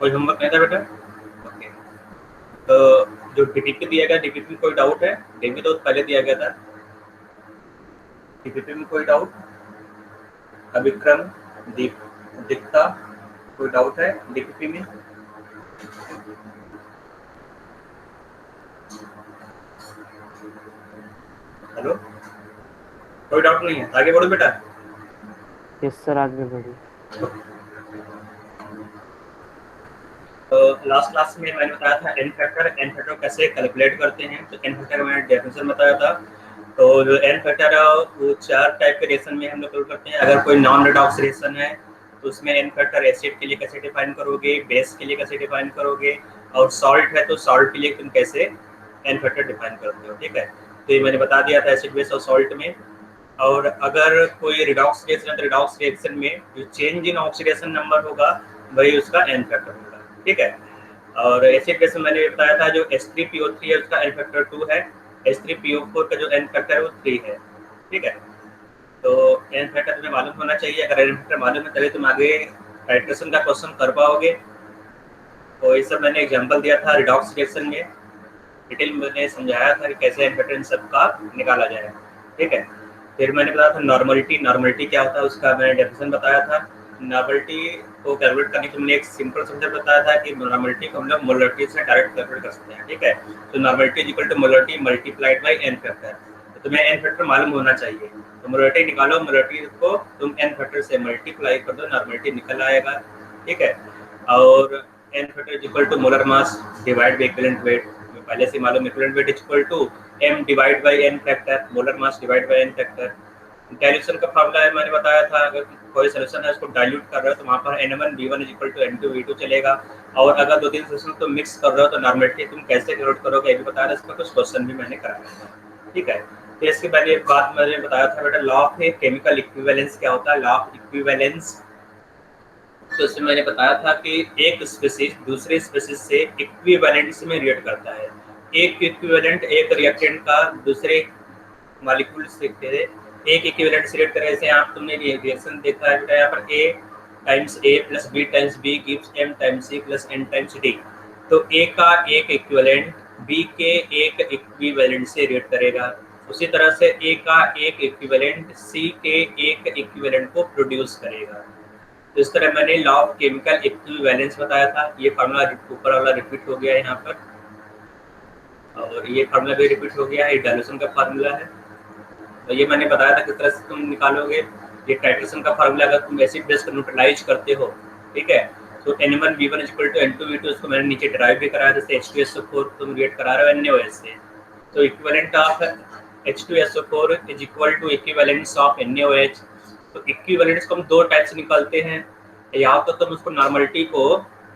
कोई होमवर्क नहीं था बेटा? ओके। तो जो डीपीपी दिया गया, डीपीपी में कोई डाउट है? डीपीपी तो पहले दिया गया था। डीपीपी में कोई डाउट? अभिक्रम, दीप, दीप्ता, कोई डाउट है डीपीपी में? हेलो, कोई डाउट नहीं है? आगे बढ़ो बेटा। यस सर, आगे बढ़िए। तो लास्ट क्लास में मैंने बताया था एन फैक्टर कैसे कैलकुलेट करते हैं। तो एन फैक्टर मैंने डेफिनेशन बताया था। तो जो एन फैक्टर है वो 4 टाइप के रिएक्शन में हम लोग कैलकुलेट करते हैं। अगर कोई नॉन रिडॉक्स रिएक्शन है तो उसमें एन फैक्टर एसिड के लिए कैसे डिफाइन करोगे, बेस के लिए कैसे डिफाइन करोगे, और सॉल्ट है तो सॉल्ट के लिए तुम कैसे एन फैक्टर डिफाइन करते हो। ठीक है, तो ये मैंने बता दिया था एसिड, बेस और सॉल्ट में। और अगर कोई रिडॉक्स रिएक्शन है तो रिडॉक्स रिएक्शन में जो चेंज इन ऑक्सीडेशन नंबर होगा वही उसका एन फैक्टर होगा। ठीक है, और एसिड बेस में मैंने बताया था जो H3PO3 है उसका एन फैक्टर 2 है, H3PO4 का जो एन फैक्टर है वो 3 है। ठीक है, तो एन फैक्टर तुम्हें मालूम होना चाहिए। अगर एन फैक्टर मालूम है तभी तुम आगे टाइट्रेशन का क्वेश्चन कर पाओगे। तो ये सब मैंने एग्जांपल दिया था रिडॉक्स रिएक्शन में, डिटेल में मैंने समझाया था कि कैसे एन फैक्टर इन सब का निकाला जाए। ठीक है, फिर मैंने बताया था नॉर्मलिटी। नॉर्मलिटी क्या होता है उसका मैंने डेफिनेशन बताया था। नॉर्मलिटी को कैलकुलेट करने के लिए एक सिंपल कॉन्सेप्ट बताया था कि नॉर्मलिटी को हम लोग मोलरिटी से डायरेक्ट कैलकुलेट कर सकते हैं। ठीक है, तो normality is equal to molarity multiplied by N factor. तो तुम्हें एन फैक्टर मालूम होना चाहिए। तो मोलरिटी निकालो, मोलरिटी को तुम एन फैक्टर से मल्टीप्लाई कर दो, नॉर्मलिटी निकल आएगा। ठीक है, और N factor is equal to molar mass divide by equivalent weight. पहले से मालूम equivalent weight is equal to m divide by n factor, molar mass divide by n factor. Dilution का फार्मूला है मैंने बताया था, अगर कोई सॉल्यूशन है उसको डाइल्यूट कर रहे हो तो वहां पर n1 v1 is equal to n2 v2 चलेगा। और अगर 2-3 सॉल्यूशन तुम मिक्स कर रहे हो तो नॉर्मलिटी तुम कैसे कैलकुलेट करोगे ये भी बताया था, इसमें कुछ क्वेश्चन भी मैंने कराया था। ठीक है, तो इसके पहले एक बात मैंने बताया था बेटा, लॉ ऑफ केमिकल इक्विवेलेंस क्या होता है, लॉ ऑफ इक्विवेलेंस। तो इसमें मैंने बताया था कि एक स्पीशीज दूसरे स्पीशीज से इक्विवेलेंट में रिएक्ट करता है। एक इक्विवेलेंट एक रिएक्टेंट का दूसरे मॉलिक्यूल से एक इक्विवेलेंट से रिएक्ट करे। जैसे आप तुमने रिएक्शन देखा है बेटा, यहाँ पर A times A plus B times B gives M times C plus N times D। तो A का एक इक्विवेलेंट B के एक इक्विवेलेंट से रिएक्ट करेगा, उसी तरह से A का एक इक्विवेलेंट C के एक इक्विवेलेंट को प्रोड्यूस करेगा। तो इस तरह मैंने लॉ ऑफ केमिकल इक्विवेलेंस बताया था। ये फार्मूला ऊपर वाला रिपीट हो गया है यहाँ पर, और ये फार्मूला भी रिपीट हो गया है, डाइल्यूशन का फार्मूला है। तो ये मैंने बताया था किस तरह से तुम निकालोगे। ये टाइट्रेशन का फार्मूला अगर तुम एसिड बेस को न्यूट्रलाइज करते हो, ठीक है, तो N1V1 is equal to N2V2, उसको मैंने नीचे ड्राइव भी कराया, जैसे H2SO4 तुम रिएक्ट करा रहे हो NaOH से, तो equivalent of H2SO4 is equal to equivalence of NaOH। तो इक्विवेलेंट्स को हम 2 टाइप से निकालते हैं, या तो तुम उसको नॉर्मलिटी को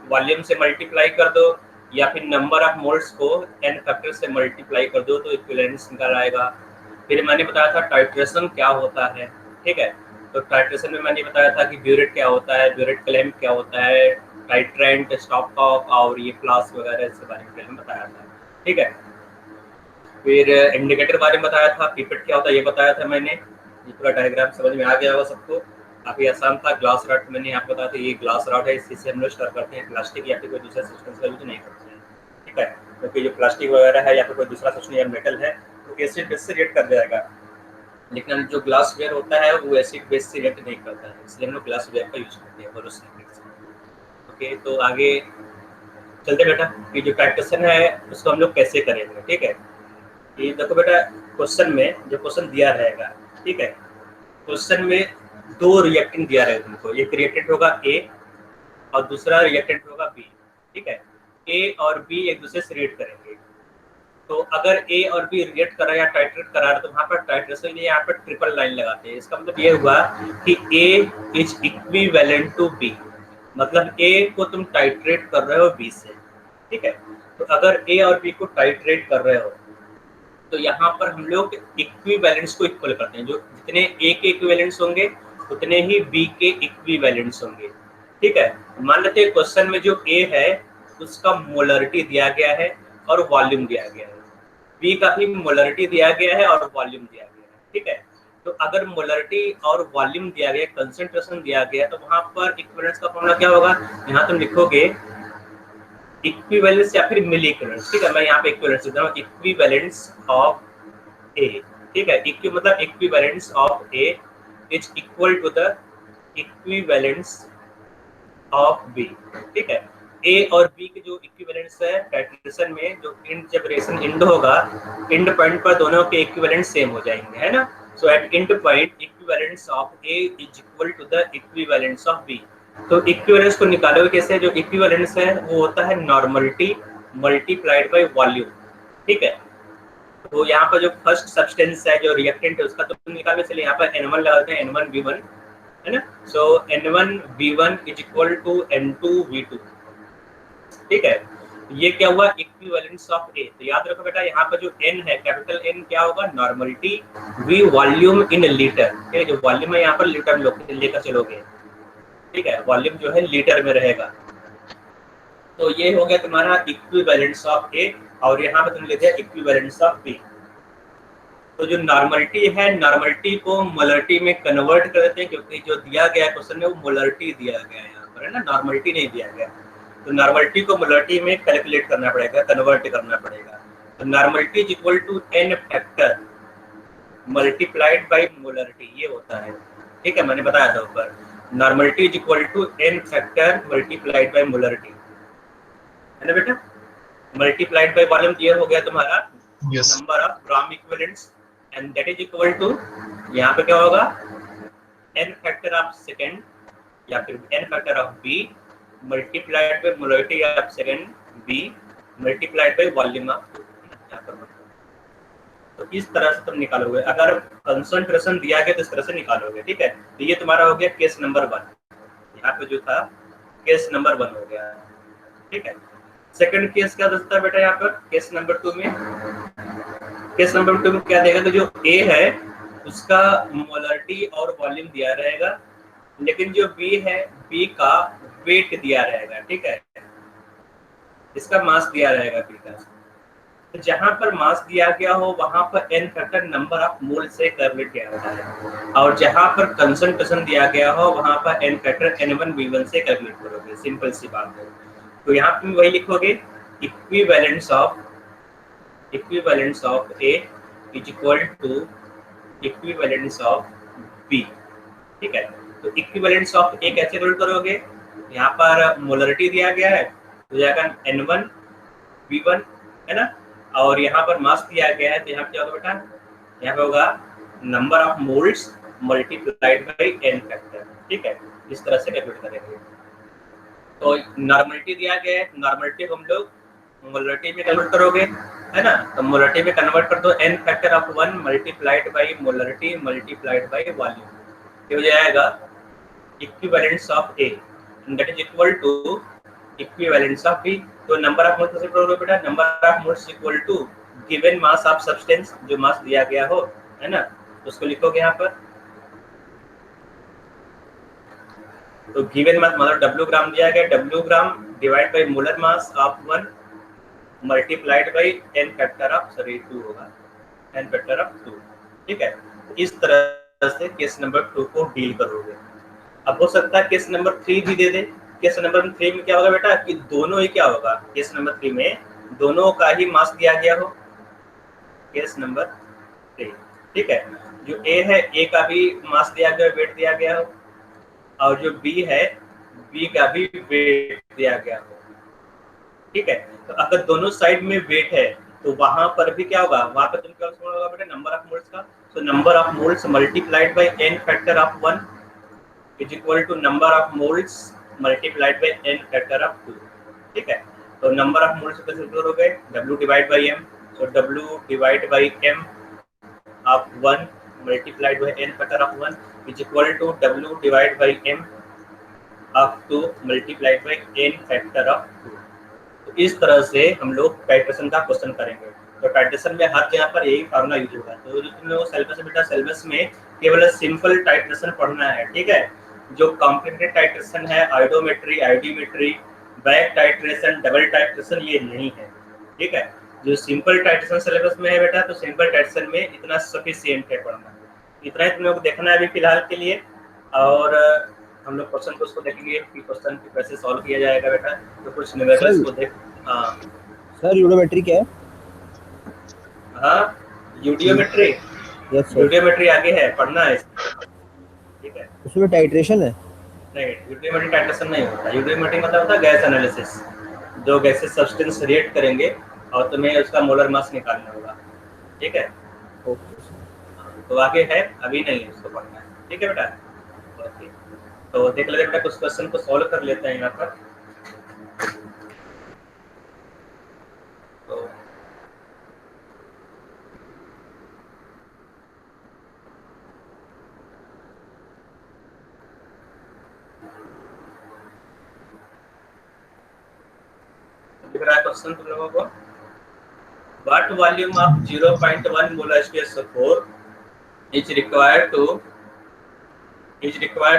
वॉल्यूम से मल्टीप्लाई कर दो, या फिर नंबर ऑफ मोल्स को n फैक्टर से मल्टीप्लाई कर दो तो इक्विवेलेंस निकल आएगा। फिर मैंने बताया था टाइट्रेशन क्या होता है। ठीक है, तो टाइट्रेशन में मैंने बताया था कि ब्यूरेट क्या होता है, ब्यूरेट क्लैम्प क्या होता है, टाइट्रेंट, स्टॉपकॉक और ये फ्लास्क वगैरह इसके बारे में बताया था। ठीक है, फिर इंडिकेटर बारे में बताया था, पिपेट क्या होता है ये बताया था मैंने। ये पूरा डायग्राम समझ में आ गया होगा सबको, काफी आसान था। ग्लास रॉड मैंने आपको बताया था, ये ग्लास रॉड है, इसी हम लोग स्टोर करते हैं प्लास्टिक या फिर कोई दूसरा सब्सटेंस का यूज नहीं करते हैं। ठीक है, क्योंकि जो प्लास्टिक वगैरह है या फिर कोई दूसरा सब्सटेंस या मेटल है तो एसिड बेस से रिएक्ट कर जाएगा, लेकिन जो ग्लास वेयर होता है वो एसिड बेस से रिएक्ट नहीं करता है, इसलिए हम लोग ग्लास वेयर का यूज करते हैं बोरोसिलिकेट से। ओके, तो आगे चलते बेटा कि जो टाइट्रेशन है उसको हम लोग कैसे करेंगे। ठीक है, ये देखो बेटा, क्वेश्चन में जो क्वेश्चन दिया रहेगा, ठीक है, क्वेश्चन में 2 रिएक्टेंट दिया रहेगा तुमको, एक रिएक्टेंट होगा ए और दूसरा रिएक्टेंट होगा बी। ठीक है, ए और बी एक दूसरे से रिएक्ट करेंगे। तो अगर ए और बी रिएक्ट कर रहा है या टाइट्रेट कर रहा है तो वहां पर टाइट्रेशन के लिए यहाँ पर ट्रिपल लाइन लगाते हैं। इसका मतलब ये हुआ कि ए इज इक्विवेलेंट टू बी, मतलब ए को तुम टाइट्रेट कर रहे हो बी से। ठीक है, तो अगर ए और बी को टाइट्रेट कर रहे हो तो यहाँ पर हम लोग इक्विवेलेंट्स को इक्वल करते हैं, जो जितने ए के इक्विवेलेंट्स होंगे उतने ही बी के इक्विवेलेंट्स होंगे। ठीक है, मान लेते हैं क्वेश्चन में जो ए है उसका मोलरिटी दिया गया है और वॉल्यूम दिया गया है, बी का भी मोलरिटी दिया गया है और वॉल्यूम दिया गया है। ठीक है, तो अगर मोलरिटी और वॉल्यूम दिया गया, कंसंट्रेशन दिया गया, तो वहां पर इक्विवेलेंस का फॉर्मूला क्या होगा, यहाँ तुम लिखोगे इक्विवेलेंस या फिर मिली इक्विवेलेंस, ठीक है। मैं यहाँ पे इक्विवेलेंस देता हूँ, इक्विवेलेंस ऑफ ए, ठीक है। इक्वी मतलब equivalence of A is equal to the equivalence of B, ठीक है। ए और बी के जो इक्विवेलेंस है टाइट्रेशन में, जो इंड जब रिएक्शन इंड होगा, इंड पॉइंट पर दोनों के इक्विवेलेंट सेम हो जाएंगे, है ना। So at end point equivalence of A is equal to the equivalence of B. तो इक्विवेलेंस को निकालोगे कैसे? जो इक्विवेलेंस है वो होता है नॉर्मलिटी मल्टीप्लाइड बाय वॉल्यूम, ठीक है। तो यहाँ पर जो फर्स्ट सब्सटेंस है, जो रिएक्टेंट है, उसका तो निकालने चलिए यहाँ पर N1 लगाते हैं, N1V1, है ना। सो N1V1 is equal to N2V2, ठीक है। ये क्या हुआ? इक्विवेलेंस ऑफ ए। तो याद रखो बेटा, यहाँ पर जो N है, कैपिटल N क्या होगा? Normality, V volume in litre, ठीक है। जो वॉल्यूम है यहाँ पर लीटर में लेकर चलोगे, ठीक है। वॉल्यूम जो है लीटर में रहेगा। तो ये हो गया तुम्हारा इक्विवेलेंस ऑफ ए, और यहाँ पे तुम ले दिया इक्विवेलेंस ऑफ बी। तो जो नॉर्मलिटी है, नॉर्मलिटी को मोलरिटी में कन्वर्ट कर देते हैं, क्योंकि जो दिया गया क्वेश्चन में वो मोलरिटी दिया गया है यहाँ पर, है ना, नॉर्मलिटी नहीं दिया गया। तो नॉर्मलिटी को मोलरिटी में कैलकुलेट करना पड़ेगा, कन्वर्ट करना पड़ेगा। तो normality is equal to n factor multiplied by molarity, ये होता है, ठीक है। मैंने बताया था ऊपर, normality is equal to n factor multiplied by molarity, है ना बेटा। मल्टीप्लाइड बाय वॉल्यूम दिया हो गया तुम्हारा number of gram equivalents, and that is equal to, यहाँ पे क्या होगा? n फैक्टर ऑफ सेकेंड या फिर n factor of b multiplied by molarity of second b multiplied by volume of, यहाँ पर। तो इस तरह से तुम निकालोगे, अगर कंसंट्रेशन दिया गया तो इस तरह से निकालोगे, ठीक है। तो ये तुम्हारा हो गया केस नंबर 1, यहाँ पे जो था केस नंबर 1 हो गया, ठीक है। सेकंड केस क्या दसता है बेटा? यहाँ पर केस नंबर 2 में, केस नंबर 2 में क्या देगा? तो जो ए है उसका मोलरिटी और वॉल्यूम दिया रहेगा, लेकिन जो बी है, बी का वेट दिया रहेगा, ठीक है। इसका मास दिया रहेगा बी का। तो जहां पर मास दिया गया हो वहां पर n factor number of mole से कैलकुलेट किया जाता है, और जहां पर कंसंट्रेशन दिया गया हो वहां पर n फैक्टर N1V1 से कैलकुलेट करोगे, सिंपल सी बात है। तो यहाँ पे वही लिखोगे, equivalence of A is equal to equivalence of B, ठीक है। तो इक्विवेलेंस ऑफ A कैसे कैलकुलेट करोगे? यहाँ पर मोलरिटी दिया गया है तो जाएगा N1V1, है ना, और यहाँ पर मास दिया गया है, तो यहाँ पे क्या होगा बेटा? यहाँ पे होगा number of moles multiplied by n factor, ठीक है। इस तरह से कैलकुलेट करेंगे। तो नॉर्मलिटी दिया गया है, नॉर्मलिटी को हम लोग मोलरिटी में कन्वर्ट करोगे, है ना। तो मोलरिटी में कन्वर्ट कर दो, n factor of 1 multiplied by molarity multiplied by volume, ये हो जाएगा equivalence of A, that is equal to equivalence of B। तो नंबर ऑफ मोल्स कैसे करोगे बेटा? Number of moles equal to given mass of substance, जो mass दिया गया हो, है ना, उसको लिखोगे यहाँ पर। तो गिवन मास मतलब W ग्राम दिया गया, W gram divide by molar mass of 1 multiplied by n factor of 2 होगा, n फैक्टर ऑफ 2, ठीक है। इस तरह से केस नंबर 2 को डील करोगे। अब हो सकता है केस नंबर 3 भी दे दे। केस नंबर 3 में क्या होगा बेटा? कि दोनों ही क्या होगा? केस नंबर 3 में दोनों का ही मास दिया गया हो, केस नंबर 3, ठीक है। जो A है, A का भी मास दिया गया, वेट दिया गया हो, और जो B है, B का भी वेट दिया गया हो, ठीक है। तो अगर दोनों साइड में वेट है तो वहां पर भी क्या होगा? वहां पर तुम क्या होगा बेटा? नंबर ऑफ मोल्स का। तो number of moles multiplied by n factor of 1 is equal to number of moles multiplied by n factor of 2, ठीक है। तो नंबर ऑफ मोल्स कैसे हो गए? W divide by m, so W divide by m of 1 multiplied by n factor of 1 is equal to W divide by m of 2 multiplied by n factor of 2। तो इस तरह से हम लोग titration का क्वेश्चन करेंगे। तो टाइट्रेशन में हर जगह पर यही फार्मूला यूज होगा। तो जो तुम लोग सिलेबस बेटा, सिलेबस में केवल सिंपल टाइट्रेशन पढ़ना है, ठीक है। जो कॉम्प्लिकेटेड टाइट्रेशन है, iodometry, iodimetry, back titration, double titration, ये नहीं है, ठीक है। जो सिंपल टाइट्रेशन सिलेबस में है बेटा, तो सिंपल टाइट्रेशन में इतना सफिशिएंट है पढ़ना। इतना ही तुम लोग देखना है अभी फिलहाल के लिए। और हम लोग क्वेश्चन को उसको देखेंगे कि क्वेश्चन को कैसे सॉल्व किया जाएगा बेटा। तो कुछ न्यूमेरिकल्स सर को देख। हाँ सर यूडोमेट्री क्या है? हाँ, यूडियोमेट्री। Yes sir. यूडियोमेट्री आगे है, पढ़ना है इसको, ठीक है। उसमें टाइट्रेशन है? नहीं, यूडियोमेट्री टाइट्रेशन नहीं होता। यूडियोमेट्री मतलब होता है गैस एनालिसिस, जो गैसेस सब्सटेंस रिएक्ट करेंगे और तुम्हें उसका मोलर मास निकालना होगा, ठीक है। Okay sir. तो आगे है, अभी नहीं है, उसको पढ़ना है, ठीक है बेटा। ओके, तो देख लेते बेटा, कुछ क्वेश्चन को सॉल्व कर लेते हैं यहाँ पर। तो दिख रहा है क्वेश्चन तुम लोगों को? What volume of 0.1 molar H2SO4 is required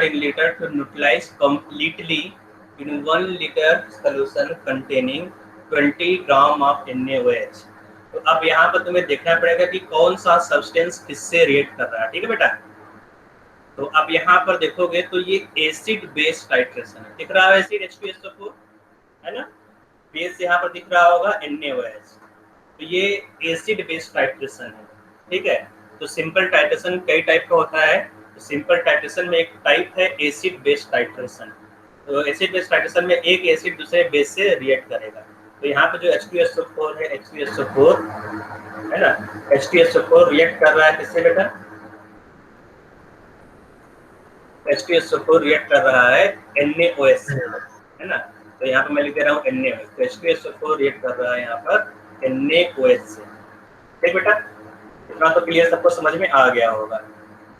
in liter to neutralize completely in 1 liter solution containing 20 gram of NaOH। तो अब यहाँ पर तुम्हें देखना पड़ेगा कि कौन सा सब्सटेंस किससे रिएक्ट कर रहा है, ठीक है बेटा। तो अब यहाँ पर देखोगे तो ये एसिड बेस टाइट्रेशन है, दिख रहा है एसिड H2SO4, है ना। बेस यहाँ पर दिख रहा होगा NaOH। तो ये एसिड बेस्ड टाइट्रेशन है, ठीक है। तो सिंपल टाइट्रेशन कई टाइप का होता है। तो सिंपल टाइट्रेशन में एक टाइप है एसिड बेस्ड टाइट्रेशन। तो एसिड बेस्ड टाइट्रेशन में एक एसिड दूसरे बेस से रिएक्ट करेगा। तो यहाँ पे जो H2SO4 है, H2SO4 है ना, H2SO4 रिएक्ट कर रहा है किससे बेटा? H2SO4 रिएक्ट कर रहा है NaOH से, है ना। तो यहाँ पे मैं लिख दे रहा हूँ NaOH। तो H2SO4 रिएक्ट कर रहा है यहाँ पर NaOH से, ठीक बेटा। इतना तो क्लियर, सबको समझ में आ गया होगा।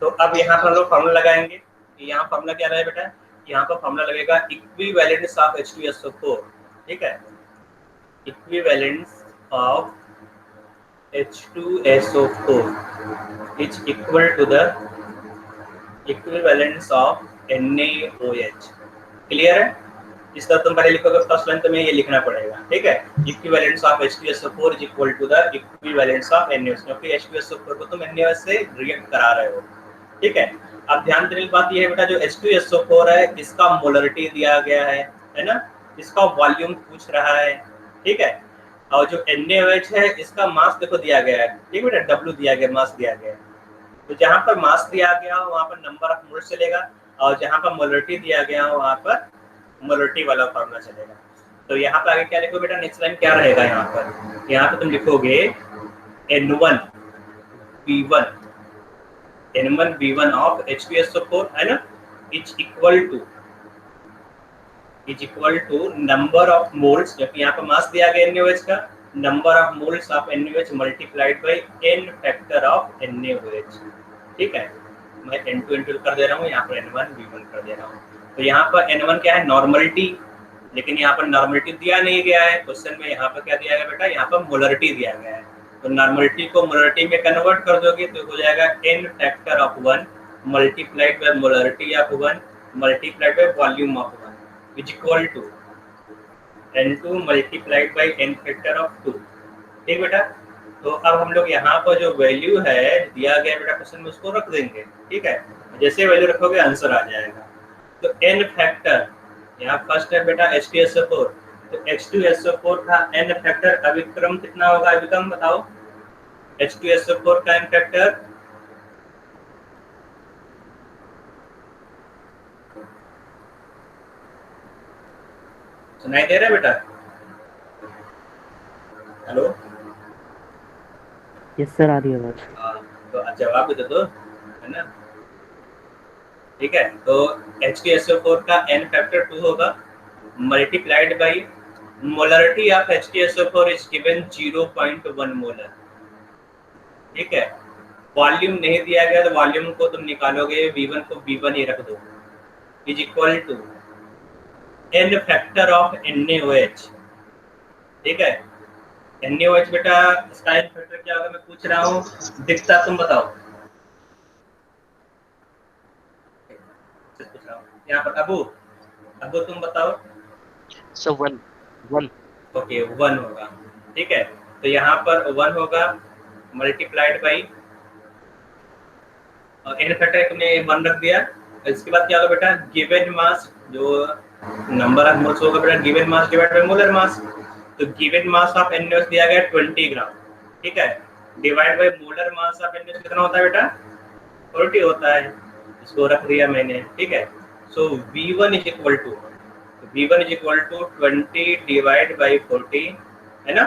तो अब यहाँ पर हम लोग फार्मूला लगाएंगे। यहाँ फार्मूला क्या है बेटा? यहाँ पर फार्मूला लगेगा इक्विवेलेंस ऑफ H2SO4, ठीक है। Equivalence of H2SO4 is equal to the equivalence of NaOH। Clear है? इस तरह तुम पहले लिखोगे फर्स्ट लाइन, तुम्हें ये लिखना पड़ेगा, ठीक है। Equivalence of H2SO4 is equal to the equivalence of NaOH, क्योंकि H2SO4 को तुम NaOH से रिएक्ट करा रहे हो, ठीक है। अब ध्यान देने की बात ये है बेटा, जो H2SO4 है इसका मोलरिटी दिया गया है ना, इसका वॉल्यूम पूछ रहा है, ठीक है। और जो NaOH है इसका मास देखो दिया गया है, ठीक बेटा, W दिया गया, मास दिया गया। तो जहाँ पर मास दिया गया हो वहाँ पर नंबर ऑफ मोल्स चलेगा, और जहाँ पर मोलरिटी दिया गया हो वहाँ पर मोलरिटी वाला फॉर्मूला चलेगा। तो यहाँ पर आगे क्या लिखोगे बेटा? नेक्स्ट लाइन क्या रहेगा यहाँ पर? यहाँ पे तुम लिखोगे N1V1 ऑफ H2SO4, है ना, is equal to number of moles, जबकि यहाँ पर मास दिया गया NaOH का, number of moles of NaOH multiplied by n factor of NaOH, ठीक है। मैं N2 कर दे रहा हूँ, यहाँ पर N1V1 कर दे रहा हूँ। तो यहाँ पर N1 क्या है? नॉर्मलिटी, लेकिन यहाँ पर नॉर्मलिटी दिया नहीं गया है क्वेश्चन में। यहाँ पर क्या दिया गया बेटा? यहाँ पर मोलरिटी दिया गया है। तो नॉर्मलिटी को मोलरिटी में कन्वर्ट कर दोगे तो हो जाएगा n factor of 1 multiplied by molarity of 1 multiplied by volume of 1 is equal to N2 multiplied by n factor of 2, ठीक बेटा। तो अब हम लोग यहाँ पर जो वैल्यू है दिया गया बेटा क्वेश्चन में, उसको रख देंगे, ठीक है। जैसे वैल्यू रखोगे आंसर आ जाएगा। तो n फैक्टर यहाँ फर्स्ट है बेटा H2SO4, तो H2SO4 का n फैक्टर अभिक्रम कितना होगा? अभिक्रम बताओ, H2SO4 का n फैक्टर सुनाई दे रहा है बेटा? हेलो, यस सर, आ रही है आवाज। तो जवाब भी दे दो, है ना, ठीक है। तो H2SO4 का n फैक्टर 2 होगा multiplied by molarity of H2SO4 is given 0.1 molar, ठीक है। वॉल्यूम नहीं दिया गया तो वॉल्यूम को तुम निकालोगे, V1 को V1 ही रख दो, is equal to n factor of NaOH, ठीक है। NaOH बेटा इसका n फैक्टर क्या होगा मैं पूछ रहा हूँ, दिखता तुम बताओ। यहाँ पर अबू तुम बताओ। So 1 ओके 1 होगा, ठीक है। तो यहाँ पर 1 होगा मल्टीप्लाइड बाई, और n फैक्टर तुमने 1 रख दिया, इसके बाद क्या होगा बेटा, गिवन मास, जो नंबर ऑफ मोल्स होगा बेटा, given mass divide bye molar mass. तो गिवन मास ऑफ NaOH दिया गया 20 ग्राम, ठीक है, divide by molar mass of NaOH कितना होता है बेटा, 40 होता है। इसको रख दिया मैंने, ठीक है। So V1 is equal to 20 divide by 40, है ना,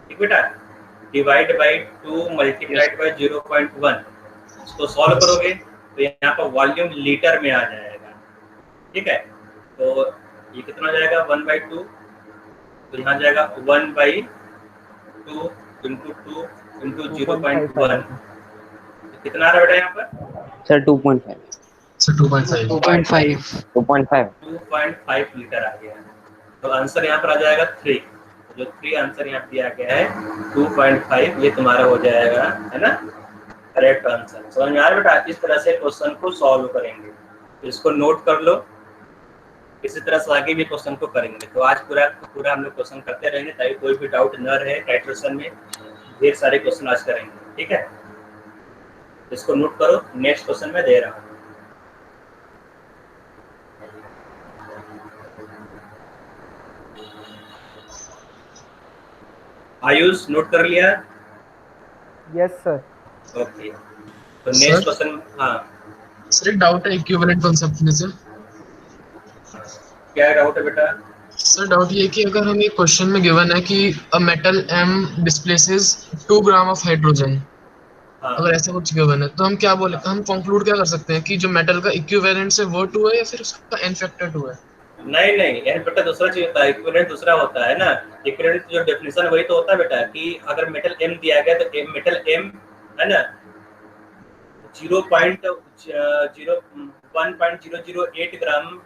ठीक बेटा, डिवाइड बाई 2 मल्टीप्लाइड बाई 0.1। इसको सॉल्व करोगे तो यहाँ पर वॉल्यूम लीटर में आ जाएगा, ठीक है। तो ये कितना हो जाएगा, 1/2, तो यहाँ जाएगा 1/2 इंटू 2 इंटू 0.1, कितना आ रहा है बेटा यहाँ पर सर 2.5 सर 2.5 2.5 लीटर आ गया। तो आंसर यहाँ पर आ जाएगा 3, जो 3 आंसर यहाँ दिया गया है 2.5, ये तुम्हारा हो जाएगा, है ना, करेक्ट आंसर। समझ में आ रहा है बेटा, इस तरह से क्वेश्चन को सॉल्व करेंगे, तो इसको नोट कर लो, इसी तरह से आगे भी क्वेश्चन को करेंगे। तो आज पूरा हम लोग क्वेश्चन करते रहेंगे ताकि कोई भी डाउट न रहे। टाइट्रेशन में ढेर सारे क्वेश्चन आज करेंगे, ठीक है। इसको नोट करो, नेक्स्ट क्वेश्चन में दे रहा हूँ। आयुष नोट कर लिया? Yes sir. ओके, तो नेक्स्ट क्वेश्चन, हाँ सर एक डाउट है इक्विवेलेंट कांसेप्ट में से। क्या डाउट है बेटा? सर डाउट ये कि अगर हमें क्वेश्चन में गिवन है कि a metal M displaces 2 gram of hydrogen, हाँ। अगर ऐसा कुछ गिवन है तो हम क्या बोले, हम कंक्लूड क्या कर सकते हैं कि जो मेटल का इक्विवेलेंट है वो 2 है या फिर उसका n फैक्टर 2 है? नहीं, n फैक्टर दूसरा चीज होता है, इक्विवेलेंट दूसरा होता है ना। इक्विवेलेंट जो डेफिनेशन वही तो होता है बेटा कि अगर मेटल M दिया गया तो मेटल M है ना 1.008 ग्राम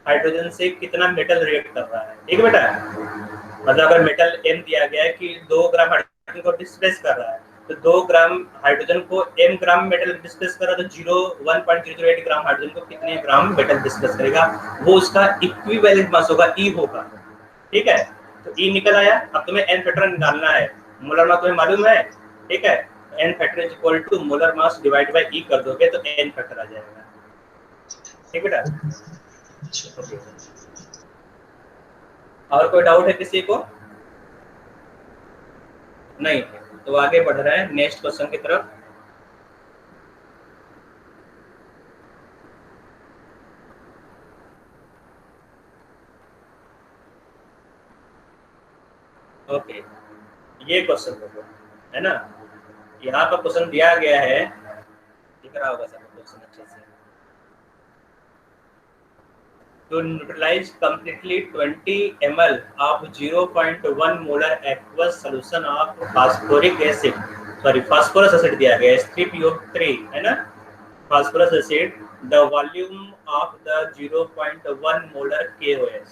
हाइड्रोजन से कितना मेटल रिएक्ट कर रहा है, ठीक है बेटा। मतलब अगर मेटल M दिया गया है कि 2 ग्राम हाइड्रोजन को डिस्प्लेस कर रहा है, तो 2 ग्राम हाइड्रोजन को m ग्राम मेटल डिस्प्लेस कर रहा है, तो 1.008 ग्राम हाइड्रोजन को कितने ग्राम मेटल डिस्प्लेस करेगा, वो उसका इक्विवेलेंट मास होगा, E होगा, ठीक है। तो E निकल आया। अब तुम्हें n फैक्टर निकालना है, मोलर मास तुम्हें मालूम है, ठीक है। n factor is equal to molar mass divide by E कर दोगे तो n फैक्टर आ जाएगा, ठीक बेटा। और कोई डाउट है किसी को? नहीं, तो आगे बढ़ रहे हैं नेक्स्ट क्वेश्चन की तरफ। ओके, ये क्वेश्चन है ना, यहाँ पर क्वेश्चन दिया गया है, दिख रहा होगा सब क्वेश्चन अच्छे से। To neutralize completely 20 ml of 0.1 molar aqueous solution of phosphoric acid, phosphorus acid दिया गया है, H3PO3 है ना, phosphorus acid, the volume of the 0.1 molar KOH।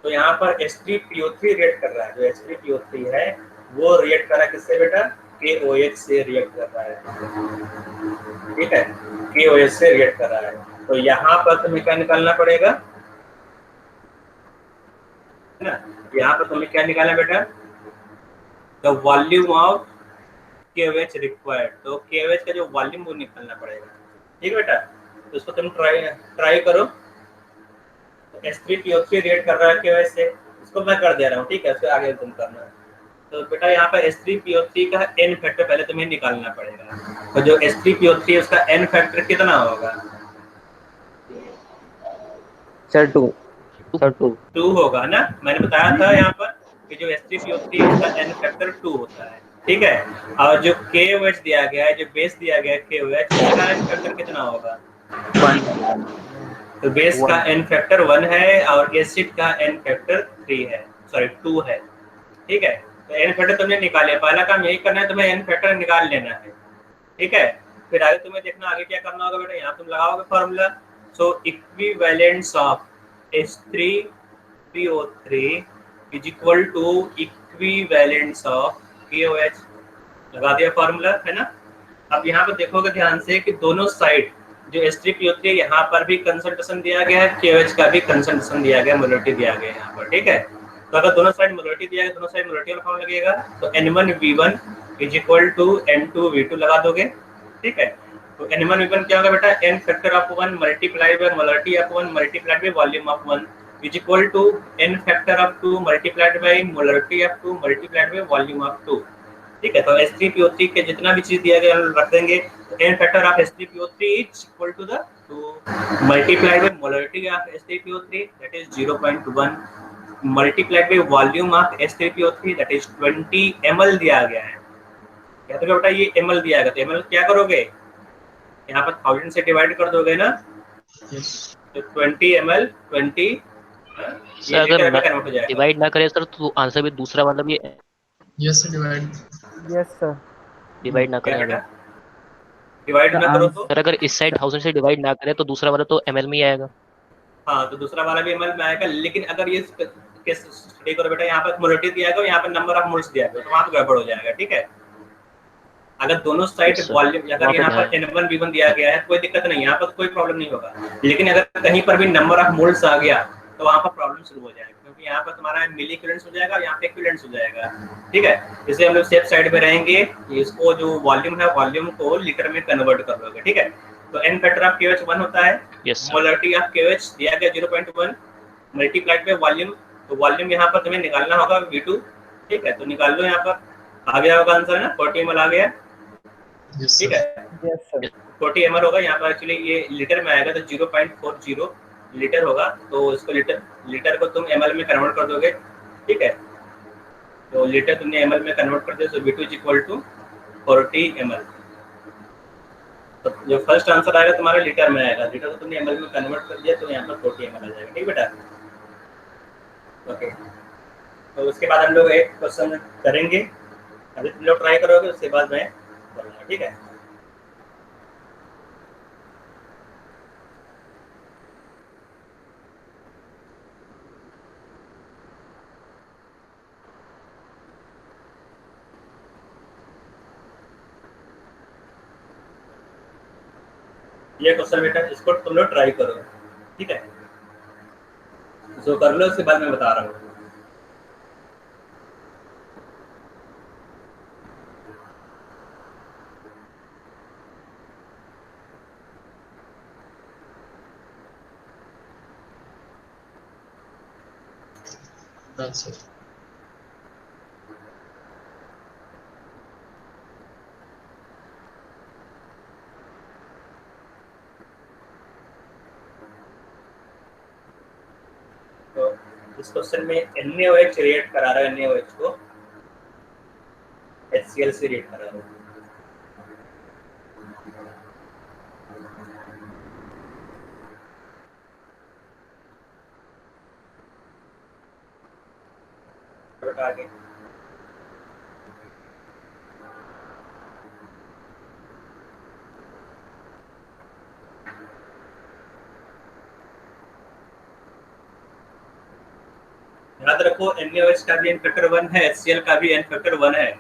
तो यहाँ पर H3PO3 रिएक्ट कर रहा है, जो H3PO3 है वो रिएक्ट कर रहा है किससे बेटा, KOH से रिएक्ट कर रहा है, ठीक है, KOH से रिएक्ट कर रहा है। तो यहाँ पर तुम्हें क्या निकालना पड़ेगा, है ना, यहाँ पर तुम्हें क्या निकालना बेटा, the volume of KOH required. तो KOH का जो वॉल्यूम वो निकालना पड़ेगा, ठीक है बेटा। तो इसको तुम ट्राई करो। H3PO3 रिएक्ट कर रहा है KOH से, इसको मैं कर दे रहा हूँ, ठीक है, उसके आगे तुम करना। तो बेटा यहाँ पर H3PO3 का n फैक्टर पहले तुम्हें निकालना पड़ेगा। तो जो H3PO3 है उसका n फैक्टर कितना होगा सर 2 होगा ना। मैंने बताया था यहाँ पर कि जो H3PO3 है उसका n फैक्टर 2 होता है, ठीक है। और जो KOH दिया गया है, जो बेस दिया गया है KOH, उसका n फैक्टर कितना होगा, 1। तो बेस का n फैक्टर 1 है और एसिड का n फैक्टर 2 है, ठीक है। तो n फैक्टर तुमने निकाले, पहला काम यही करना है, तुम्हें n फैक्टर निकाल लेना है, ठीक है। फिर आगे तुम्हें देखना आगे क्या करना होगा बेटा, यहाँ तुम लगाओगे formula. So equivalence of H3PO3 is equal to equivalence of KOH, लगा दिया फॉर्मूला, है ना। अब यहाँ पर देखोगे ध्यान से कि दोनों साइड जो H3PO3 यहाँ पर भी कंसंट्रेशन दिया गया है, KOH का भी कंसंट्रेशन दिया गया, मोलरिटी दिया गया है यहाँ पर, ठीक है। तो अगर दोनों साइड मोलरिटी दिया गया, दोनों साइड मोलरिटी वाला फॉर्म लगेगा, तो N1V1 is equal to N2V2 लगा दोगे, ठीक है। तो N1 V1 क्या होगा बेटा, n factor of 1 multiplied by molarity of 1 multiplied by volume of 1 is equal to n factor of 2 multiplied by molarity of 2 multiplied by volume of 2। ठीक है, तो H3PO3 के जितना भी चीज दिया गया हम रख देंगे। तो n factor of H3PO3 is equal to the 2 multiplied by molarity of H3PO3 that is 0.1 multiplied by volume of H3PO3 that is 20 ml दिया गया है। क्या तो बेटा ये ml दिया गया, तो ml क्या करोगे, यहाँ पर 1000 से डिवाइड कर दोगे ना, तो 20 ml 20 सर अगर डिवाइड ना करें सर तो आंसर भी दूसरा वाला भी yes sir divide, yes sir, divide ना करें अगर डिवाइड ना करो तो सर अगर इस साइड 1000 से डिवाइड ना करें तो दूसरा वाला तो ml में ही आएगा। हाँ, तो दूसरा वाला भी ml में आएगा, लेकिन अगर ये केस स्टडी करो बेटा, यहाँ पर मोलरिटी दिया गया, यहाँ पर नंबर ऑफ मोल्स दिया गया, तो वहाँ तो गड़बड़ हो जाएगा। ठीक है, अगर दोनों साइड वॉल्यूम, अगर यहाँ पर N1 V1 दिया गया है कोई दिक्कत नहीं, यहाँ पर कोई प्रॉब्लम नहीं होगा, लेकिन अगर कहीं पर भी नंबर ऑफ मोल्स आ गया तो वहाँ पर प्रॉब्लम शुरू हो जाएगा, क्योंकि यहाँ पर तुम्हारा मिली इक्विवेलेंस हो जाएगा, यहाँ पे इक्विवेलेंस हो जाएगा। ठीक है, इसलिए हम लोग सेफ साइड में रहेंगे, इसको जो वॉल्यूम है वॉल्यूम को लीटर में कन्वर्ट कर लोगे। ठीक है, तो n फैक्टर ऑफ KOH 1 होता है, मोलरिटी ऑफ KOH दिया गया 0.1 मल्टीप्लाइड बाय वॉल्यूम, तो वॉल्यूम यहाँ पर तुम्हें निकालना होगा V2। ठीक है, तो निकाल लो, यहाँ पर आ गया होगा आंसर ना, 40 ml आ गया। ठीक है, यस सर, 40 ml होगा, यहाँ पर एक्चुअली ये लीटर में आएगा तो 0.40 लीटर होगा, तो इसको लीटर को तुम ml में कन्वर्ट कर दोगे। ठीक है, तो लीटर तुमने ml में कन्वर्ट कर दिया, तो V2 is equal to 40 ml। तो जो फर्स्ट आंसर आएगा तुम्हारा लीटर में आएगा, लीटर को तुमने ml में कन्वर्ट कर दिया, तो यहाँ पर 40 ml आ जाएगा। ठीक बेटा, ओके। तो उसके बाद हम लोग एक क्वेश्चन करेंगे, अभी तुम लोग ट्राई करोगे, उसके बाद मैं बोलूँगा। ठीक है, ये क्वेश्चन बेटा इसको तुम लोग ट्राई करो। ठीक है, जो कर लो उसके बाद मैं बता रहा हूँ। आंसर तो इस क्वेश्चन में NaOH रिएक्ट करा रहा है, NaOH को HCl से रिएक्ट करा रहा है। आगे याद रखो, NaOH का भी n फैक्टर 1 है, HCl का भी n फैक्टर 1 है।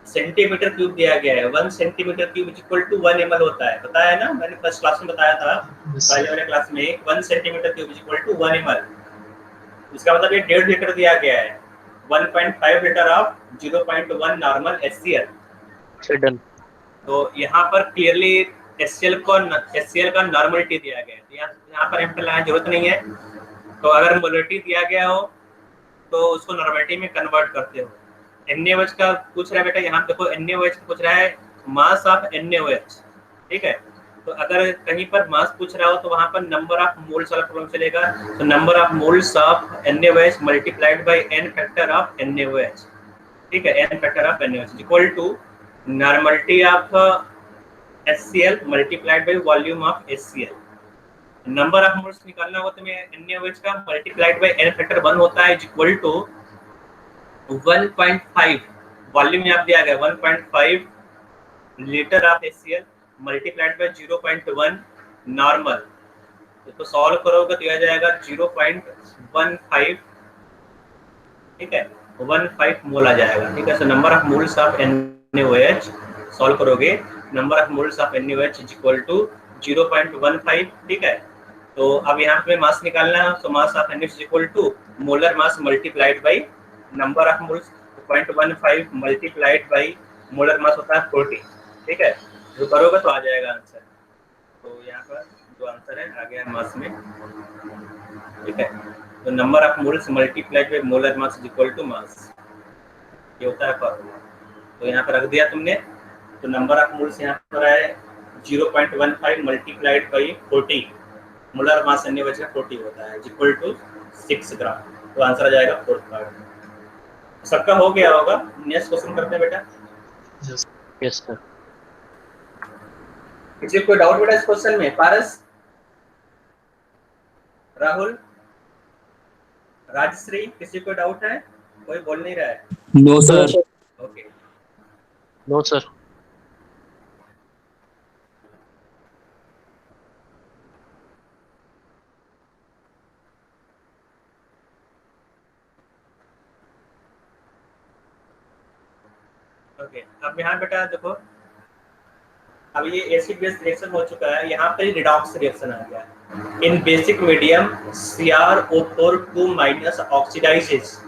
सेंटीमीटर क्यूब दिया गया है, 1 centimetre cube is equal to 1 ml होता है, पता है ना, मैंने फर्स्ट क्लास में बताया था, पहले वाले क्लास में 1 centimetre cube is equal to 1 ml। इसका मतलब ये 1.5 लीटर दिया गया है, 1.5 लीटर ऑफ 0.1 नॉर्मल HCl। तो यहाँ पर क्लियरली HCl का नॉर्मलिटी दिया गया है, तो यहाँ पर एम लगाने की जरूरत नहीं है। तो अगर मोलरिटी दिया गया हो तो उसको नॉर्मलिटी में कन्वर्ट करते हो। NaOH का पूछ रहा है बेटा, यहाँ देखो NaOH पूछ रहा है मास ऑफ NaOH। ठीक है, तो अगर कहीं पर मास पूछ रहा हो तो वहाँ पर नंबर ऑफ मोल्स वाला प्रॉब्लम चलेगा, तो number of moles of NaOH multiplied by n factor of NaOH। ठीक है, n factor of NaOH equal to normality of HCl multiplied by volume of HCl। Number of moles निकालना हो तो मैं NaOH का मल्टीप्लाइड बाय n फैक्टर 1 होता है equal to 1.5 volume यहाँ दिया गया 1.5 litre of HCl multiplied bye 0.1 normal. इसको सॉल्व करोगे तो आ जाएगा 0.15। ठीक है, 15 मोल आ जाएगा। ठीक है, so number of moles of NaOH solve करोगे, number of moles of NaOH is equal to 0.15। ठीक है, तो अब यहाँ पे मास निकालना है, तो mass of NaOH is equal to molar mass multiplied by number of moles 0.15 multiplied by molar mass होता है 40। ठीक है, जो करोगे तो आ जाएगा आंसर। तो यहाँ पर जो आंसर है आ गया मास में, ठीक है। तो number of moles multiplied by molar mass is equal to mass, ये होता है फॉर्मूला। तो यहाँ पर रख दिया तुमने, तो नंबर ऑफ मोल्स यहाँ पर है 0.15 मल्टीप्लाइड बाई 40, मोलर मास अन्य बचा 40 होता है, इक्वल टू 6 ग्राम। तो आंसर आ जाएगा 4th पार्ट। सबका हो गया होगा। नेक्स्ट क्वेश्चन करते हैं बेटा। Yes sir. किसी कोई डाउट बेटा इस क्वेश्चन में? पारस, राहुल, राजश्री, किसी को डाउट है? कोई बोल नहीं रहा है? No sir. Okay, no sir. Okay. अब यहाँ बेटा देखो, अब ये एसिड बेस रिएक्शन हो चुका है, यहाँ पे रिडॉक्स रिएक्शन आ गया। In basic medium CrO4 minus oxidizes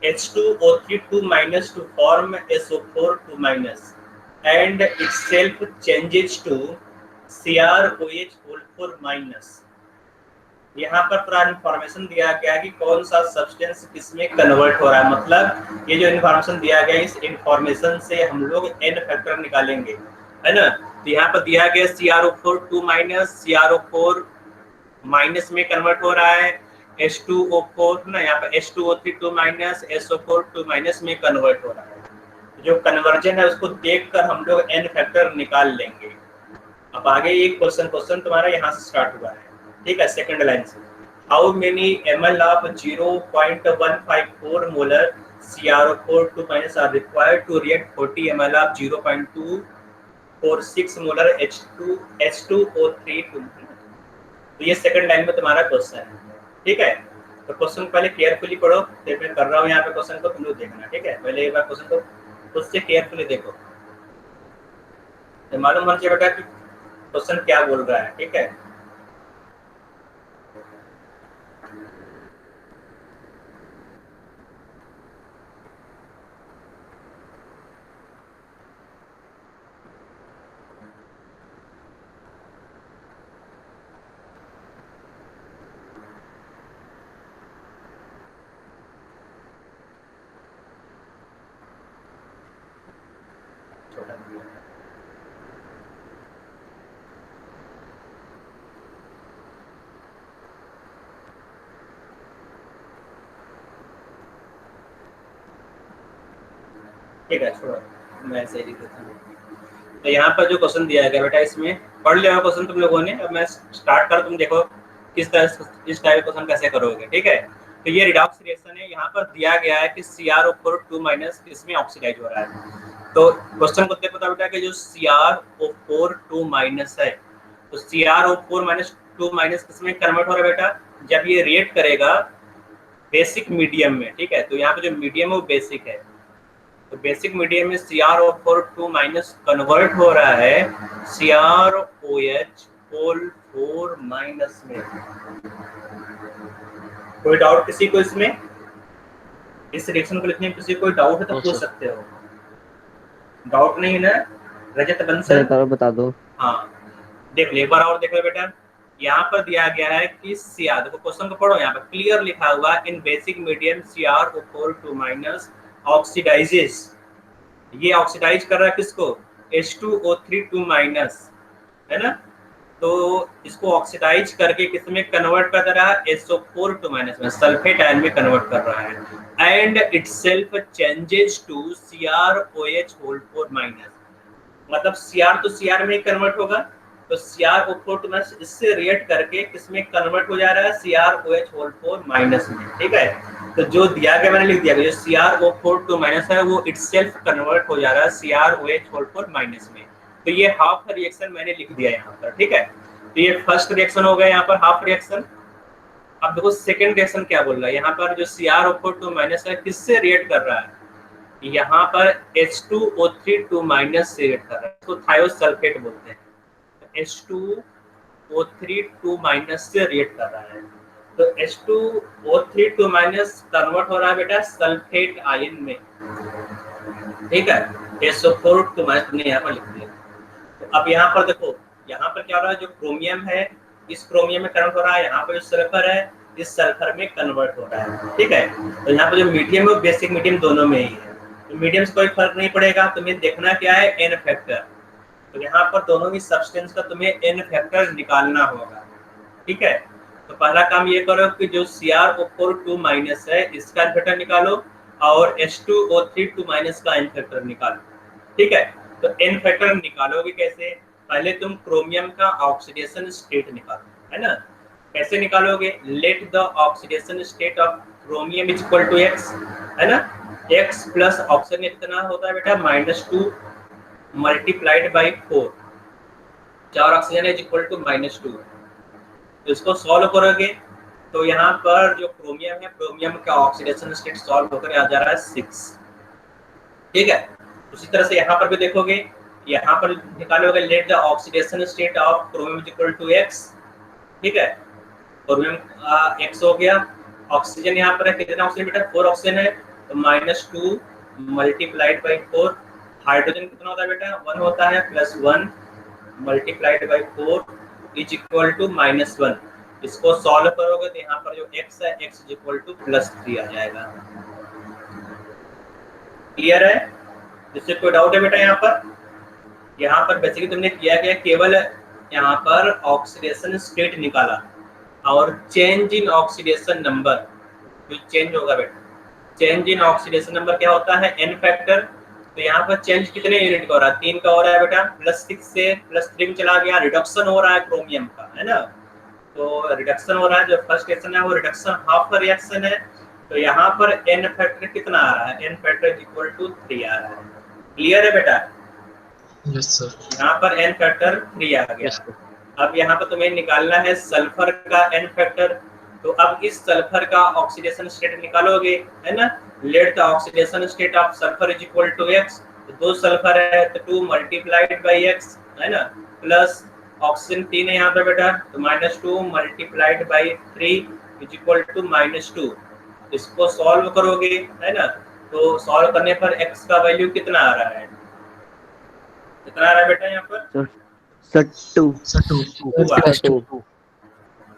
H2O3 minus two form SO4 minus and itself changes to CrOH4 minus. यहाँ पर पूरा इन्फॉर्मेशन दिया गया कि कौन सा सब्सटेंस किसमें कन्वर्ट हो रहा है। मतलब ये जो इन्फॉर्मेशन दिया गया, इस इन्फॉर्मेशन से हम लोग एन फैक्टर निकालेंगे, है ना। तो यहाँ पर दिया गया CrO4 माइनस, CrO4 माइनस में कन्वर्ट हो रहा है, H2O4 ना, यहाँ पर H2O3 माइनस, SO4 माइनस में कन्वर्ट हो रहा है। जो कन्वर्जन है उसको देखकर हम लोग एन फैक्टर निकाल लेंगे। अब आगे एक क्वेश्चन तुम्हारा यहाँ से स्टार्ट हुआ है, ठीक है, सेकंड लाइन से। How many ml of 0.154 molar CrO4 minus are required to react 40 ml of 0.246 molar H2O3। तो ये सेकंड लाइन में तुम्हारा क्वेश्चन है, ठीक है। तो क्वेश्चन पहले केयरफुली पढ़ो, फिर मैं कर रहा हूँ यहाँ पे क्वेश्चन को, तुम लोग देखना, ठीक है। पहले एक बार क्वेश्चन को खुद से केयरफुली देखो, मालूम होना चाहिए बेटा कि क्वेश्चन क्या बोल रहा है, ठीक है। ठीक है, छोड़ो, मैं ऐसे ही लिख देता हूँ। तो यहाँ पर जो क्वेश्चन दिया गया बेटा, इसमें पढ़ लिया क्वेश्चन तुम लोगों ने। अब मैं स्टार्ट कर, तुम देखो किस तरह इस टाइप क्वेश्चन कैसे करोगे, ठीक है। तो ये रिडॉक्स रिएक्शन है, यहाँ पर दिया गया है कि CrO4 माइनस इसमें ऑक्सीडाइज हो रहा है। तो क्वेश्चन को देखो बेटा कि जो CrO4 माइनस है, तो CrO4 माइनस 2 माइनस किसमें कन्वर्ट हो रहा है बेटा? जब ये रिएक्ट करेगा बेसिक मीडियम में, ठीक है। तो यहाँ पे जो मीडियम है वो बेसिक है, तो बेसिक मीडियम में CrO4 माइनस कन्वर्ट हो रहा है CrOH4 माइनस में। कोई डाउट किसी को इसमें? इस रिएक्शन को लिखने में किसी कोई डाउट है तो पूछ सकते हो। डाउट नहीं है ना? रजत बंसल बता दो। हाँ, देख ले एक बार और, देख लो बेटा। यहाँ पर दिया गया है कि देखो क्वेश्चन को पढ़ो, यहाँ पर क्लियर लिखा हुआ in basic medium CrO4 minus oxidizes. ये ऑक्सीडाइज कर रहा है किसको? H2O3 माइनस, है ना। तो इसको ऑक्सीडाइज करके किसमें कन्वर्ट कर रहा है? SO4 माइनस में, सल्फेट आयन में कन्वर्ट कर रहा है। And itself changes to CrOH4 minus. मतलब Cr तो Cr में कन्वर्ट होगा, तो CrO4 माइनस इससे रिएक्ट करके किसमें कन्वर्ट हो जा रहा है? CrOH4 माइनस में, ठीक है। तो जो दिया गया मैंने लिख दिया, जो CrO4 माइनस है वो इटसेल्फ कन्वर्ट हो जा रहा है CrOH4 माइनस में। तो ये हाफ रिएक्शन मैंने लिख दिया यहाँ पर, ठीक है। तो ये फर्स्ट रिएक्शन हो गया यहाँ पर, हाफ रिएक्शन। अब देखो सेकंड रिएक्शन क्या बोल रहा है यहाँ पर, जो CrO4 माइनस है किससे रिएक्ट कर रहा है? यहाँ पर H2O3 माइनस से रिएक्ट कर रहा है, इसको थायोसल्फेट बोलते हैं। H2O3 माइनस से रिएक्ट कर रहा है, तो H2O3 माइनस कन्वर्ट हो रहा है बेटा सल्फेट आयन में, ठीक है। SO4 2 माइनस तुमने यहाँ पर लिख दिया। तो अब यहाँ पर देखो, यहाँ पर क्या हो रहा है, जो क्रोमियम है इस क्रोमियम में कन्वर्ट हो रहा है, यहाँ पर जो सल्फर है इस सल्फर में कन्वर्ट हो रहा है, ठीक है। तो यहाँ पर जो मीडियम है बेसिक मीडियम दोनों में ही है, तो मीडियम से कोई फर्क नहीं पड़ेगा। तुम्हें देखना क्या है, एन फैक्टर। तो यहाँ पर दोनों ही सब्सटेंस का तुम्हें एन फैक्टर निकालना होगा, ठीक है। तो पहला काम ये करो कि जो CrO4 2 माइनस है इसका एन फैक्टर निकालो और H2O3 2 माइनस का एन फैक्टर निकालो, ठीक है। तो एन फैक्टर निकालोगे कैसे, पहले तुम क्रोमियम का ऑक्सीडेशन स्टेट निकालो, है ना। कैसे निकालोगे, let the oxidation state of chromium is equal to x, है ना। x प्लस ऑक्सीजन कितना होता है बेटा, -2 multiplied by 4, 4 oxygen is equal to -2। तो इसको सॉल्व करोगे तो यहाँ पर जो क्रोमियम है, क्रोमियम का ऑक्सीडेशन स्टेट सॉल्व होकर आ जा रहा है 6, ठीक है। उसी तरह से यहाँ पर भी देखोगे, यहाँ पर निकालोगे let the oxidation state of chromium is equal to x, ठीक है। क्रोमियम x हो गया, ऑक्सीजन यहाँ पर है कितना ऑक्सीजन बेटा, 4 ऑक्सीजन है, तो -2 मल्टीप्लाइड बाई 4। हाइड्रोजन कितना होता है बेटा, 1 होता है, +1 multiplied by 4 is equal to -1। इसको सॉल्व करोगे तो यहाँ पर जो x है x इज इक्वल टू +3 आ जाएगा। क्लियर है, जिससे कोई डाउट है बेटा। यहाँ पर बेसिकली तुमने किया क्या, केवल यहाँ पर ऑक्सीडेशन स्टेट निकाला और चेंज इन ऑक्सीडेशन नंबर जो चेंज होगा बेटा, चेंज इन ऑक्सीडेशन नंबर क्या होता है, एन फैक्टर। तो यहाँ पर चेंज कितने यूनिट का हो रहा है, 3 का हो रहा है बेटा, +6 से +3 में चला गया, रिडक्शन हो रहा है क्रोमियम का, है ना। तो रिडक्शन हो रहा है, जो फर्स्ट रिएक्शन है वो रिडक्शन हाफ रिएक्शन है। तो यहाँ पर एन फैक्टर कितना आ रहा है, N factor is equal to 3 आ रहा है। क्लियर है बेटा, यस सर। यहाँ पर एन फैक्टर 3 आ गया। अब यहाँ पर तुम्हें निकालना है सल्फर का एन फैक्टर। तो अब इस सल्फर का ऑक्सीडेशन स्टेट निकालोगे, है ना। Let the oxidation state of sulphur is equal to x। तो 2 सल्फर है तो 2 मल्टीप्लाइड बाई x, है ना, प्लस ऑक्सीजन 3 है यहाँ पे बेटा, तो -2 multiplied by 3 is equal to -2। इसको सॉल्व करोगे, है ना, तो सॉल्व करने पर x का वैल्यू कितना आ रहा है, कितना आ रहा है बेटा यहाँ पर, 2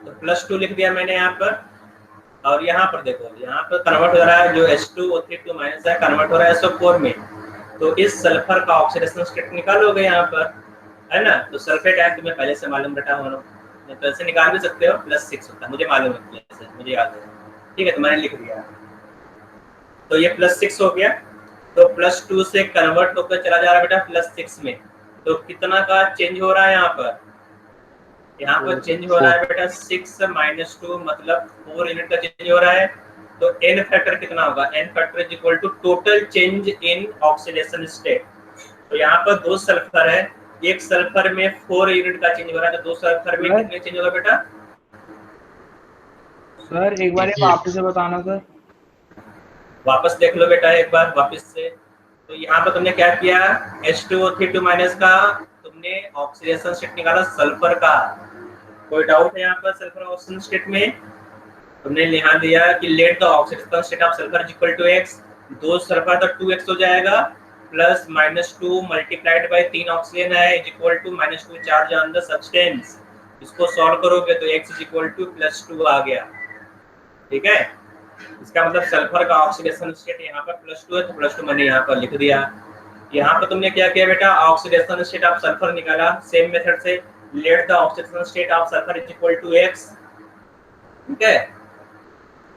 तो +2 लिख दिया मैंने यहाँ पर। और यहाँ पर देखो, यहाँ पर कन्वर्ट हो रहा है, जो H2O3 2 माइनस है कन्वर्ट हो रहा है SO4 में। तो इस सल्फर का ऑक्सीडेशन स्टेट निकालोगे यहाँ पर, है ना। तो सल्फेट आयन तुम्हें पहले से मालूम बेटा हो, तो ऐसे निकाल भी सकते हो, +6 होता है, मुझे मालूम है, मुझे याद है, ठीक है। तो मैंने लिख दिया, तो ये +6 हो गया। तो +2 से कन्वर्ट होकर चला जा रहा है बेटा +6 में। तो कितना का चेंज हो रहा है यहाँ पर, यहाँ पर चेंज हो रहा है बेटा 6 - 2 मतलब 4 यूनिट का चेंज हो रहा है। तो एन फैक्टर कितना होगा, n factor is equal to total change in oxidation state. तो यहाँ पर 2 सल्फर है, एक सल्फर में 4 यूनिट का चेंज हो रहा है, तो 2 सल्फर में कितने चेंज होगा बेटा, सर एक बार वापस से बताना सर। वापस देख लो बेटा एक बार वापस से। तो यहाँ पर तुमने क्या किया, H2O3 2 माइनस का तुमने ऑक्सीडेशन स्टेट निकाला सल्फर का। कोई डाउट है यहाँ पर सल्फर ऑक्सीडेशन स्टेट में, तुमने यहाँ दिया कि let the oxidation state of sulphur is equal to x। 2 sulphur तो 2x हो जाएगा, प्लस -2 मल्टीप्लाइड बाय 3 ऑक्सीजन है is equal to -2 charge on the substance. इसको सॉल्व करोगे तो x इज इक्वल टू +2 आ गया, ठीक है। इसका मतलब सल्फर का ऑक्सीडेशन स्टेट यहाँ पर +2 है, तो +2 मैंने यहाँ पर लिख दिया। यहाँ पर तुमने क्या किया बेटा, ऑक्सीडेशन स्टेट ऑफ सल्फर निकाला सेम मेथड से, let the oxidation state of sulphur is equal to x, ठीक है,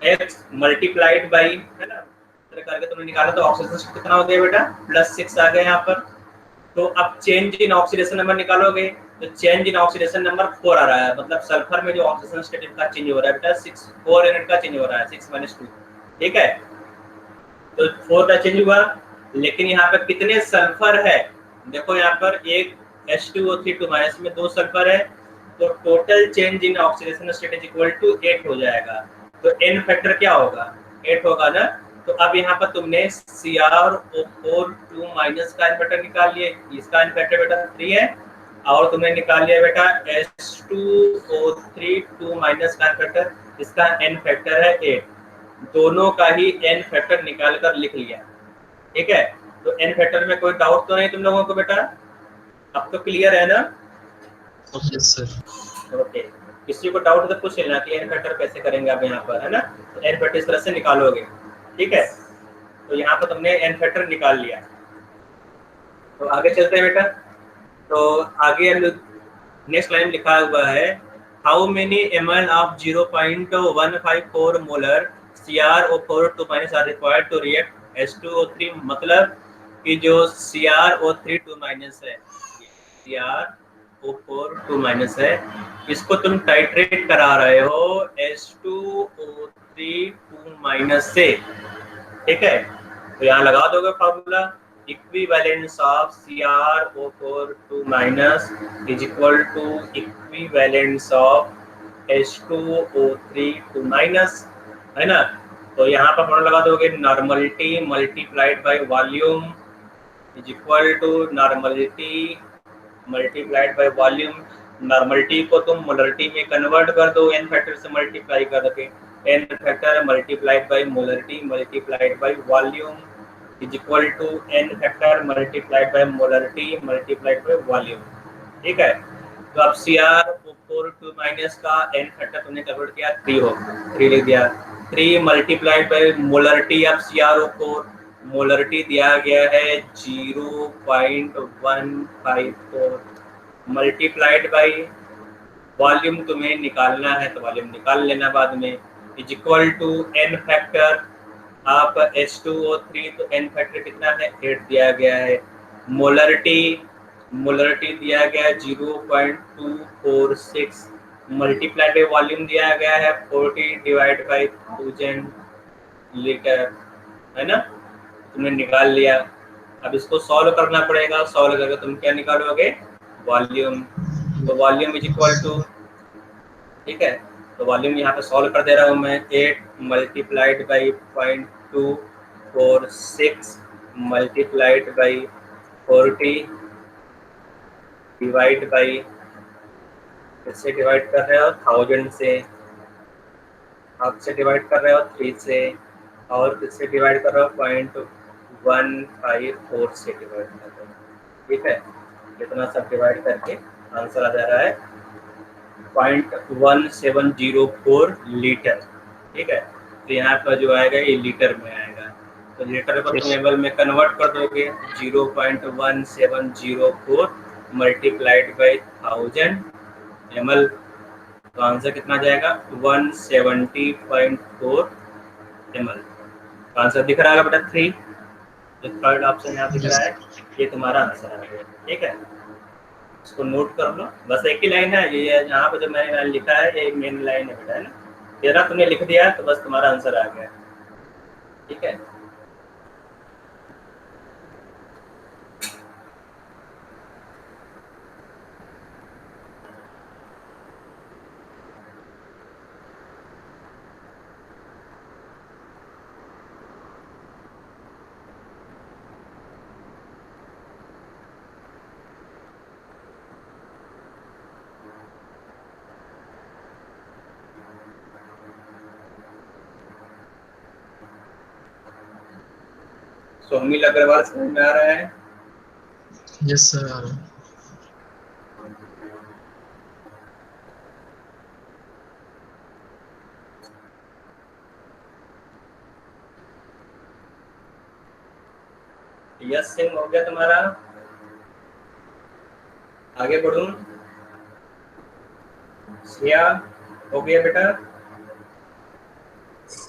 x मल्टीप्लाइड बाय, है ना, तरह करके तुमने निकाला। तो ऑक्सीडेशन स्टेट कितना हो गया बेटा, +6 आ गया यहाँ पर। तो अब चेंज इन ऑक्सीडेशन नंबर निकालोगे, तो चेंज इन ऑक्सीडेशन नंबर 4 आ रहा है, मतलब सल्फर में जो ऑक्सीडेशन स्टेट का चेंज हो रहा है बेटा 4 यूनिट का चेंज हो रहा है, 6 - 2, ठीक है। तो 4 का चेंज हुआ, लेकिन यहाँ पर कितने सल्फर है, देखो यहाँ पर एक H2O3 2 माइनस में 2 सल्फर है, तो total change in oxidation state is equal to 8 हो जाएगा। तो एन फैक्टर क्या होगा, 8 होगा ना। तो अब यहाँ पर तुमने CrO4 2 माइनस का एन फैक्टर निकाल लिए, इसका एन फैक्टर बेटा 3 है, और तुमने निकाल लिया बेटा H2O3 2 माइनस का एन फैक्टर, इसका एन फैक्टर है 8। दोनों का ही एन फैक्टर निकाल कर लिख लिया, ठीक है। तो एन फैक्टर में कोई डाउट तो नहीं तुम लोगों को बेटा? अब तो क्लियर है ना? Yes sir. ओके, किसी को डाउट तो पूछ लेना कि एन फैक्टर कैसे करेंगे आप यहाँ पर, है ना? तो एन फैक्टर इस तरह से निकालोगे, ठीक है? तो यहाँ पर तुमने एन फैक्टर निकाल लिया। तो आगे चलते हैं बेटा। तो आगे नेक्स्ट लाइन लिखा हुआ है, how many ml of 0.154 molar CrO4 2- are required to react H2O3। मतलब कि जो CrO3 2- है, CrO4 2- है, इसको तुम टाइट्रेट करा रहे हो H2O3 2- से, ठीक है? तो यहाँ लगा दोगे formula, equivalence of CrO4 2- is equal to equivalence of H2O3 2-, है ना? तो यहाँ पर फॉर्मूला लगा दोगे, normality multiplied by volume is equal to normality multiplied by volume. Normality को तुम मोलरिटी में कन्वर्ट कर दो, एन फैक्टर से मल्टीप्लाई कर दोगे, n factor multiplied by molarity multiplied by volume is equal to n factor multiplied by molarity multiplied by volume, ठीक है? तो अब CrO4 2- का एन फैक्टर तुमने कन्वर्ट किया 3 हो, 3 लिख दिया। 3 multiplied by molarity of CrO4, molarity दिया गया है 0.154 मल्टीप्लाइड बाय वॉल्यूम तुम्हें निकालना है तो वॉल्यूम निकाल लेना बाद में, is equal to n factor of H2O3, तो एन फैक्टर कितना है 8 दिया गया है, मोलरिटी दिया गया है 0.246 मल्टीप्लाइड बाय वॉल्यूम दिया गया है 40/1000 लीटर, है ना? तुमने निकाल लिया। अब इसको सॉल्व करना पड़ेगा, सॉल्व करके तुम क्या निकालोगे, वॉल्यूम। तो वॉल्यूम इज इक्वल टू, ठीक है? तो वॉल्यूम यहाँ पे सॉल्व कर दे रहा हूँ मैं, 8 multiplied by 0.246 multiplied by 40 divide by, इससे डिवाइड कर रहे हो 1000 से, हाफ से डिवाइड कर रहे हो 3 से, और किससे डिवाइड कर रहे हो 0.154 से डिवाइड कर रहे हो, ठीक है? इतना सब डिवाइड करके आंसर आ जा रहा है 0.1704 लीटर, ठीक है? तो यहाँ पर जो आएगा ये लीटर में आएगा, तो लीटर को तुम एमएल में कन्वर्ट कर दोगे, 0.1704 मल्टीप्लाइड बाई 1000 ml, तो आंसर कितना जाएगा 170.4 ml। तो आंसर दिख रहा है बेटा 3, जो थर्ड ऑप्शन यहाँ दिख रहा है, ये तुम्हारा आंसर आ गया, ठीक है? इसको नोट कर लो, बस एक ही लाइन है ये, यहाँ पे जो मैंने लाइन लिखा है ये मेन लाइन है बेटा, है ना? तेरा तुमने लिख दिया तो बस तुम्हारा आंसर आ गया, ठीक है? सोमिल अग्रवाल समझ में आ रहा है? यस सर आ रहा है। यस सिंह हो गया तुम्हारा, आगे बढ़ूं? श्रेया हो गया बेटा?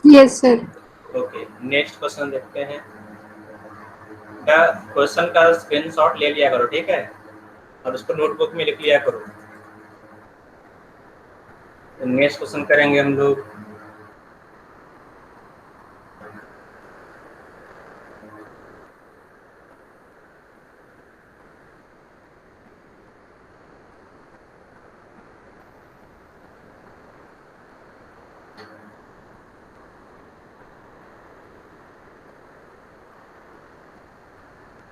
Yes sir. Okay, next question देखते हैं। क्या क्वेश्चन का स्क्रीनशॉट ले लिया करो, ठीक है? और उसको नोटबुक में लिख लिया करो। नेक्स्ट क्वेश्चन करेंगे हम लोग।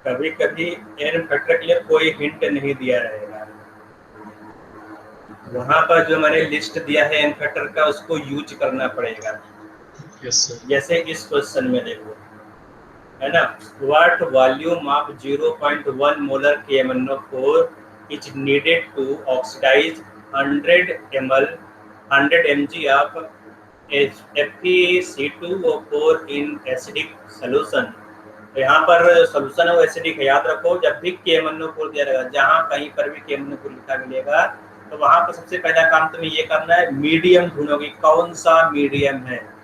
कभी कभी एन फैक्टर के लिए कोई हिंट नहीं दिया रहेगा, वहां पर जो मैंने लिस्ट दिया है एन फैक्टर का उसको यूज करना पड़ेगा। Yes sir. जैसे इस क्वेश्चन में देखो, है ना, what volume of 0.1 molar KMnO4 is needed to oxidise 100 mg of FeC2O4 in acidic solution. तो यहाँ पर सोल्यूशन है वो एसिडिक है, याद रखो जब भी KMnO4 दिया रहेगा, जहाँ कहीं पर भी KMnO4 लिखा मिलेगा तो वहां पर सबसे पहला काम तुम्हें ये करना है, मीडियम ढूंढोगे, कौन सा मीडियम है,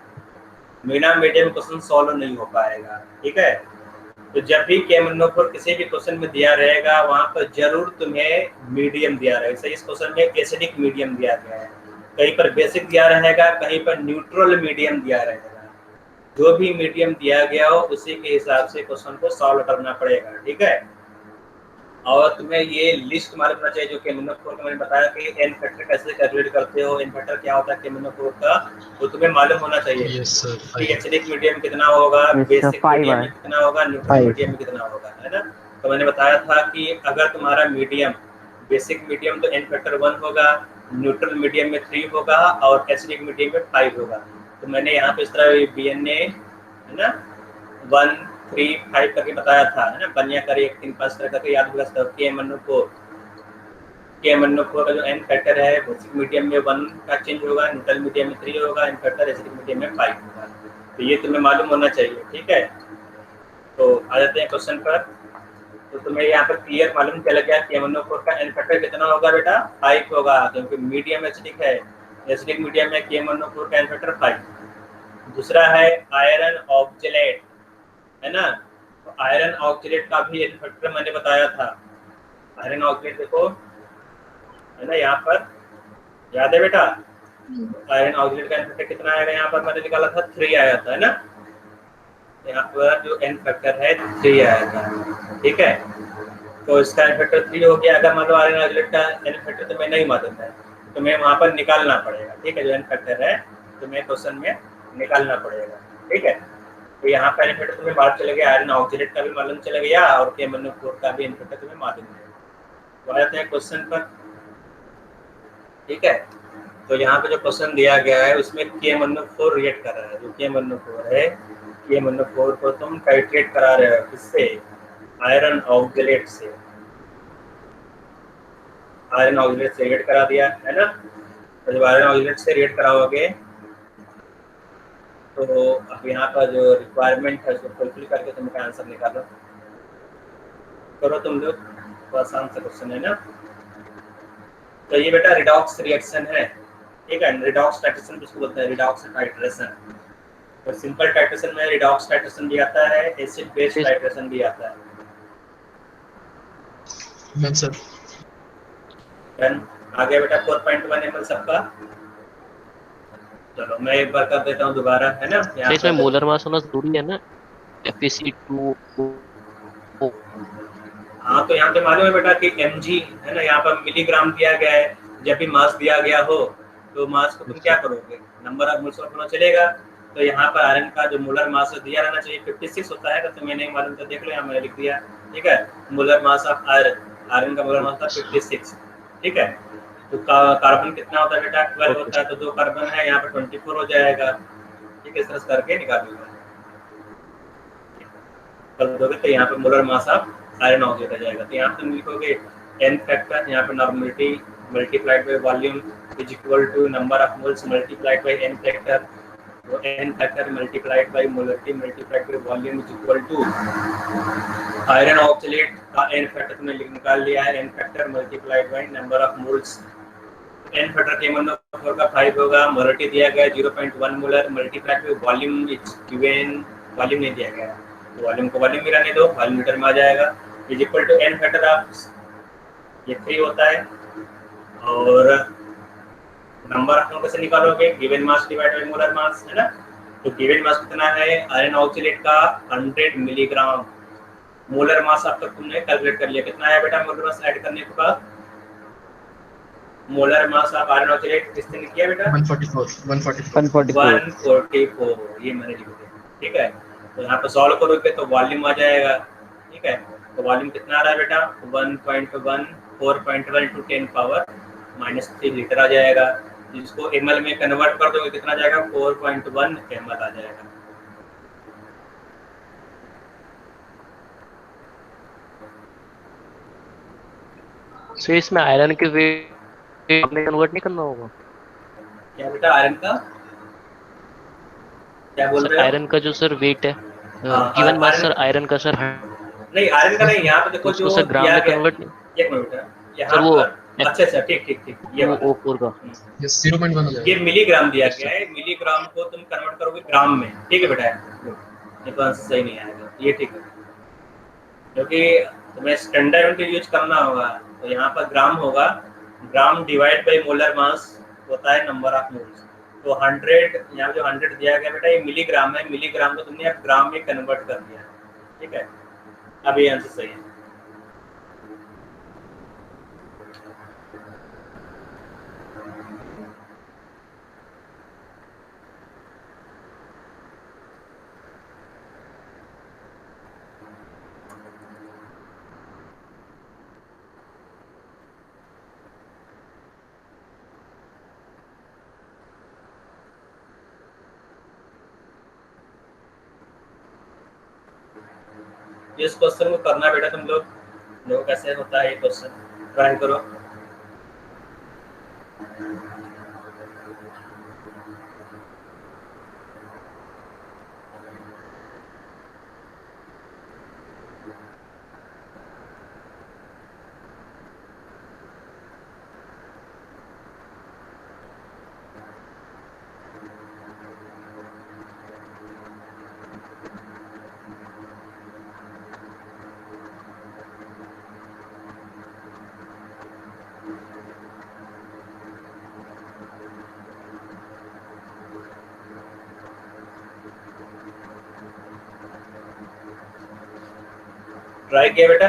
बिना मीडियम क्वेश्चन सॉल्व नहीं हो पाएगा। ठीक है, तो जब भी KMnO4 किसी भी क्वेश्चन में दिया रहेगा वहां पर जरूर तुम्हें मीडियम दिया रहेगा। इस क्वेश्चन में एसिडिक मीडियम दिया गया है, कहीं पर बेसिक दिया रहेगा, कहीं पर न्यूट्रल मीडियम दिया रहेगा। जो भी मीडियम दिया गया हो उसी के हिसाब से क्वेश्चन को सॉल्व करना पड़ेगा। ठीक है, और तुम्हें ये लिस्ट मालूम होना चाहिए जो KMnO4 का मैंने बताया कि एन फैक्टर कैसे कैलकुलेट करते हो, एन फैक्टर क्या होता है KMnO4 का, वो तुम्हें मालूम होना चाहिए। यस सर, कि एसिडिक मीडियम कितना होगा, बेसिक मीडियम में कितना होगा, न्यूट्रल मीडियम में कितना होगा, है ना। तो मैंने बताया था कि अगर तुम्हारा मीडियम, बेसिक मीडियम तो एन फैक्टर 1 होगा, न्यूट्रल मीडियम में 3 होगा और एसिडिक मीडियम में 5 होगा। तो मैंने यहाँ पे इस तरह BNA है ना 1 3 5 करके बताया था, है ना, बनिया करी 1 3 5 करके याद होगा सब। KMnO4 का जो एन फैक्टर है बेसिक मीडियम में 1 का चेंज होगा, न्यूट्रल मीडियम में 3 होगा, एन फैक्टर एसिडिक मीडियम में 5 होगा। तो ये तुम्हें मालूम होना चाहिए। ठीक है, तो आ जाते हैं क्वेश्चन पर। तो तुम्हें यहाँ पर क्लियर मालूम चल गया KMnO4 का एन फैक्टर कितना होगा बेटा, 5 होगा, क्योंकि मीडियम एसिडिक है, एसिडिक मीडियम में KMnO4 का एन फैक्टर 5। दूसरा है आयरन ऑक्जेलेट, है ना, तो आयरन ऑक्जेलेट का भी एन फैक्टर मैंने बताया था। आयरन ऑक्जेलेट देखो, है ना, यहाँ पर याद है बेटा, आयरन ऑक्जेलेट का एन फैक्टर कितना आएगा, यहाँ पर मैंने निकाला था 3 आया था, है ना, यहाँ पर जो एन फैक्टर है 3 आया था। ठीक है, तो इसका एन फैक्टर 3 हो गया। अगर मान लो आयरन ऑक्जेलेट का एन फैक्टर तुम्हें नहीं मालूम है तो मैं वहाँ पर निकालना पड़ेगा। ठीक है, जो एन फैक्टर है तुम्हें क्वेश्चन में निकालना पड़ेगा। ठीक है, तो यहाँ पर एन फैक्टर तुम्हें मालूम चल गया, आयरन ऑक्जेलेट का भी मालूम चल गया और KMnO4 का भी एन फैक्टर तुम्हें मालूम है। तो आ जाते हैं क्वेश्चन पर। ठीक है, तो यहाँ पे जो क्वेश्चन दिया गया है उसमें KMnO4 रिएक्ट कर रहा है। जो KMnO4 है, KMnO4 को तुम टाइट्रेट करा रहे हो, किससे, आयरन ऑक्जेलेट से। आयरन ऑक्जेलेट से रिएक्ट करा दिया, है ना। तो जब आयरन ऑक्जेलेट से रिएक्ट कराओगे तो अब यहाँ पर जो रिक्वायरमेंट है उसको फुलफिल करके तुम इसका आंसर निकालो। करो तुम लोग, थोड़ा आसान सा क्वेश्चन है ना। तो ये बेटा रिडॉक्स रिएक्शन है। ठीक है, रिडॉक्स टाइट्रेशन किसको बोलते हैं, रिडॉक्स टाइट्रेशन। तो सिंपल टाइट्रेशन में रिडॉक्स टाइट्रेशन भी आता है, एसिड बेस टाइट्रेशन भी आता है। Yes sir. डन, आ गया बेटा 4.1 ml सबका। चलो मैं एक बार कर देता हूँ दोबारा, है ना। तो इसमें मोलर मास होना जरूरी है ना, FeC2O। हाँ, तो यहाँ पे मालूम है बेटा कि mg है ना, यहाँ पर मिलीग्राम दिया गया है। जब भी मास दिया गया हो तो मास को तुम क्या करोगे, नंबर ऑफ मोल्स का चलेगा। तो यहाँ पर आयरन का जो मोलर मास दिया रहना चाहिए 56 होता है, तो तुम्हें नहीं मालूम तो देख लो, यहाँ मैंने लिख दिया। ठीक है, मोलर मास ऑफ आयरन का मोलर मास था 56। ठीक है, तो कार्बन कितना होता है बेटा, 12 होता है, तो 2 कार्बन है यहाँ पर 24 हो जाएगा। ठीक है, इस तरह से करके निकालूंगा, कर दोगे तो यहाँ पे molar mass of iron oxide आ जाएगा। तो यहाँ तुम लिखोगे एन फैक्टर, यहाँ पे normality multiplied by volume is equal to number of moles multiplied by N factor. तो N factor multiplied by molarity multiplied by volume is equal to iron oxalate का एन फैक्टर तुमने निकाल लिया है, N factor multiplied by number of moles. N factor KMnO4 का 5 होगा, molarity दिया गया 0.1 molar multiplied by volume is given, volume नहीं दिया गया, तो वॉल्यूम को वॉल्यूम में रहने दो, वॉल्यूम मीटर में आ जाएगा, is equal to n factor of ये 3 होता है। और नंबर ऑफ मोल कैसे निकालोगे, given mass divide bye molar मास, है ना। तो गिवन मास कितना है आयरन ऑक्जेलेट का 100 मिलीग्राम। मोलर मास अब तक तुमने कैलकुलेट कर लिया, कितना आया बेटा मोलर मास ऐड करने के बाद, molar mass of iron oxalate किसने किया बेटा 144 ये मैंने लिख दिया। ठीक है, तो यहाँ पर सॉल्व करोगे तो वॉल्यूम आ जाएगा। ठीक है, तो वॉल्यूम कितना आ रहा है बेटा 1.1 4.1 × 10⁻³ लीटर आ जाएगा, जिसको ml में कन्वर्ट कर दोगे कितना जाएगा 4.1 ml आ जाएगा। फिर इसमें आयरन के वेट में कन्वर्ट नहीं करना होगा? क्या बेटा आयरन का क्या बोल सर रहे हो? आयरन का जो सर वेट है हाँ, given mass iron sir iron का सर नहीं, आयरन का नहीं, यहाँ पे देखो उसको जो सर ग्राम दिया में गया। कन्वर्ट नहीं एक मिनट बेटा, सर यहाँ वो पर अच्छा अच्छा ठीक ठीक ठीक ये वो वाला O4 का यस 0.1 हो ये जाएगा। मिलीग्राम दिया यस गया सर है, मिलीग्राम को तुम कन्वर्ट करोगे ग्राम में, ठीक है बेटा? ये तो आंसर सही नहीं आएगा, ये ठीक है क्योंकि तुम्हें स्टैंडर्ड यूनिट यूज करना होगा। तो यहाँ पर ग्राम होगा, gram divide by molar mass होता है नंबर ऑफ मोल्स। तो 100 यहाँ जो 100 दिया गया बेटा ये मिलीग्राम है, मिलीग्राम को तुमने अब ग्राम में कन्वर्ट कर दिया, ठीक है? अब ये आंसर सही है। इस क्वेश्चन को करना बेटा तुम लोग, देखो कैसे होता है ये क्वेश्चन, ट्राई करो। ट्राई किया बेटा?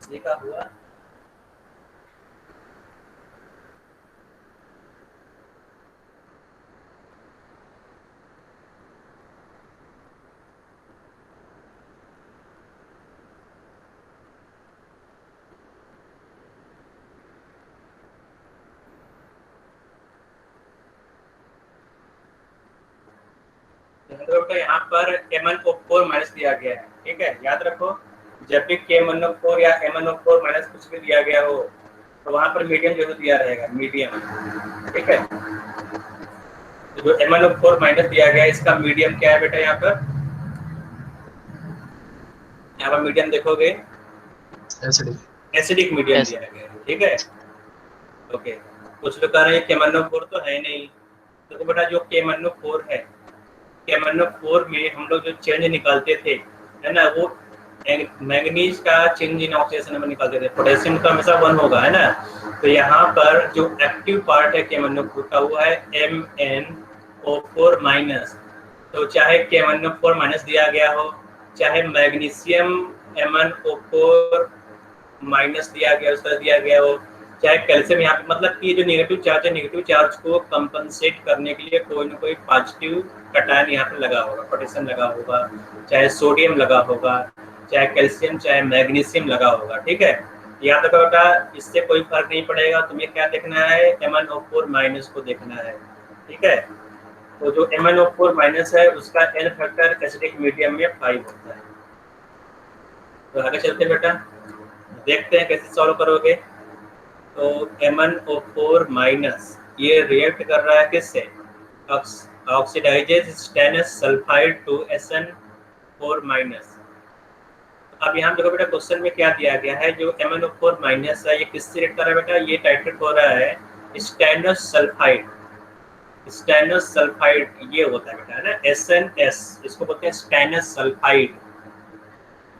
देखा हुआ? तो यहाँ पर MnO4 माइनस दिया गया है, ठीक है? याद रखो जब भी KMnO4 या MnO4 माइनस कुछ भी दिया गया हो तो वहां पर मीडियम जरूर दिया रहेगा, मीडियम, ठीक है? तो जो MnO4 माइनस दिया गया है इसका मीडियम क्या है बेटा? यहाँ पर मीडियम देखोगे एसिडिक मीडियम दिया गया है, ठीक है? ओके, कुछ लोग कह रहे हैं KMnO4 तो है नहीं, तो बेटा जो KMnO4 है, KMnO4 में हम लोग जो चेंज निकालते थे है ना, वो मैंगनीज का चेंज इन ऑक्सीडेशन में निकालते थे, पोटेशियम का हमेशा 1 होगा, है ना? तो यहाँ पर जो एक्टिव पार्ट है KMnO4 का वो है MnO4 माइनस। तो चाहे KMnO4 माइनस दिया गया हो, चाहे मैग्नीशियम MnO4 माइनस दिया गया उसका दिया गया हो, चाहे कैल्शियम, यहाँ पे मतलब कि जो नेगेटिव चार्ज है, नेगेटिव चार्ज को कंपनसेट करने के लिए कोई ना कोई पॉजिटिव कटायन यहाँ पे लगा होगा, पोटेशियम लगा होगा, चाहे सोडियम लगा होगा, चाहे कैल्शियम, चाहे मैग्नीशियम लगा होगा, ठीक है? याद रखो बेटा, इससे कोई फर्क नहीं पड़ेगा, तुम्हें क्या देखना है? MnO4 माइनस को देखना है, ठीक है? तो जो MnO4 माइनस है उसका N फैक्टर एसिडिक मीडियम में 5 होता है। तो आगे चलते बेटा, देखते हैं कैसे सॉल्व करोगे। तो MnO4 माइनस ये रिएक्ट कर रहा है किससे? Oxidises stannous sulphide to SN4 minus. अब यहाँ देखो बेटा क्वेश्चन में क्या दिया गया है, जो MnO4 माइनस है ये किससे रिएक्ट कर रहा है बेटा? ये टाइट्रेट हो रहा है स्टेनस सल्फाइड। स्टेनस सल्फाइड ये होता है बेटा, है ना? SNS, इसको बोलते हैं स्टेनस सल्फाइड,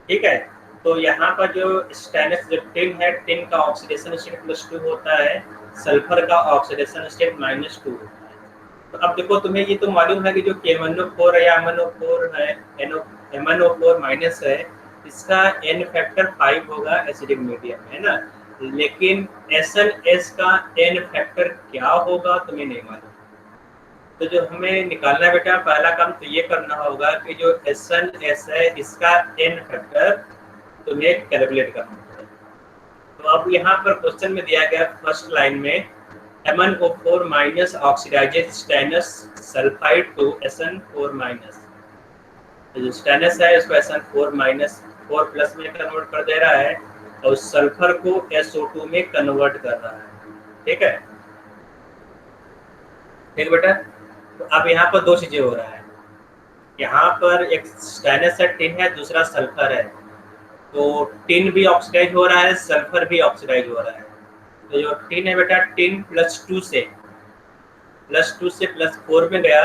ठीक है? तो यहाँ पर जो स्टेनस जो टिन है, टिन का ऑक्सीडेशन स्टेट +2 होता है, सल्फर का ऑक्सीडेशन स्टेट -2 होता है। तो अब देखो तुम्हें ये तो मालूम है कि जो KMnO4 है या MnO4 है, MnO4 माइनस है, इसका N फैक्टर 5 होगा एसिडिक मीडियम, है ना? लेकिन SNS का N फैक्टर क्या होगा तुम्हें नहीं मालूम। तो जो हमें निकालना है बेटा, पहला काम तो ये करना होगा कि जो SNS है इसका N फैक्टर तुम्हें कैलकुलेट करना है। तो अब यहाँ पर क्वेश्चन में दिया गया फर्स्ट लाइन में MnO4 minus oxidises stannous sulphide to SN4 minus. तो जो स्टेनस है इसको SN4 माइनस 4 प्लस में कन्वर्ट कर दे रहा है, और सल्फर को SO2 में कन्वर्ट कर रहा है। ठीक है, ठीक बेटा। तो अब यहाँ पर दो चीजें हो रहा है, यहाँ पर एक स्टेनलेस टिन है, दूसरा सल्फर है। तो टिन भी ऑक्सीडाइज हो रहा है, सल्फर भी ऑक्सीडाइज हो रहा है। तो जो टिन है बेटा, टिन +2 से +4 में गया,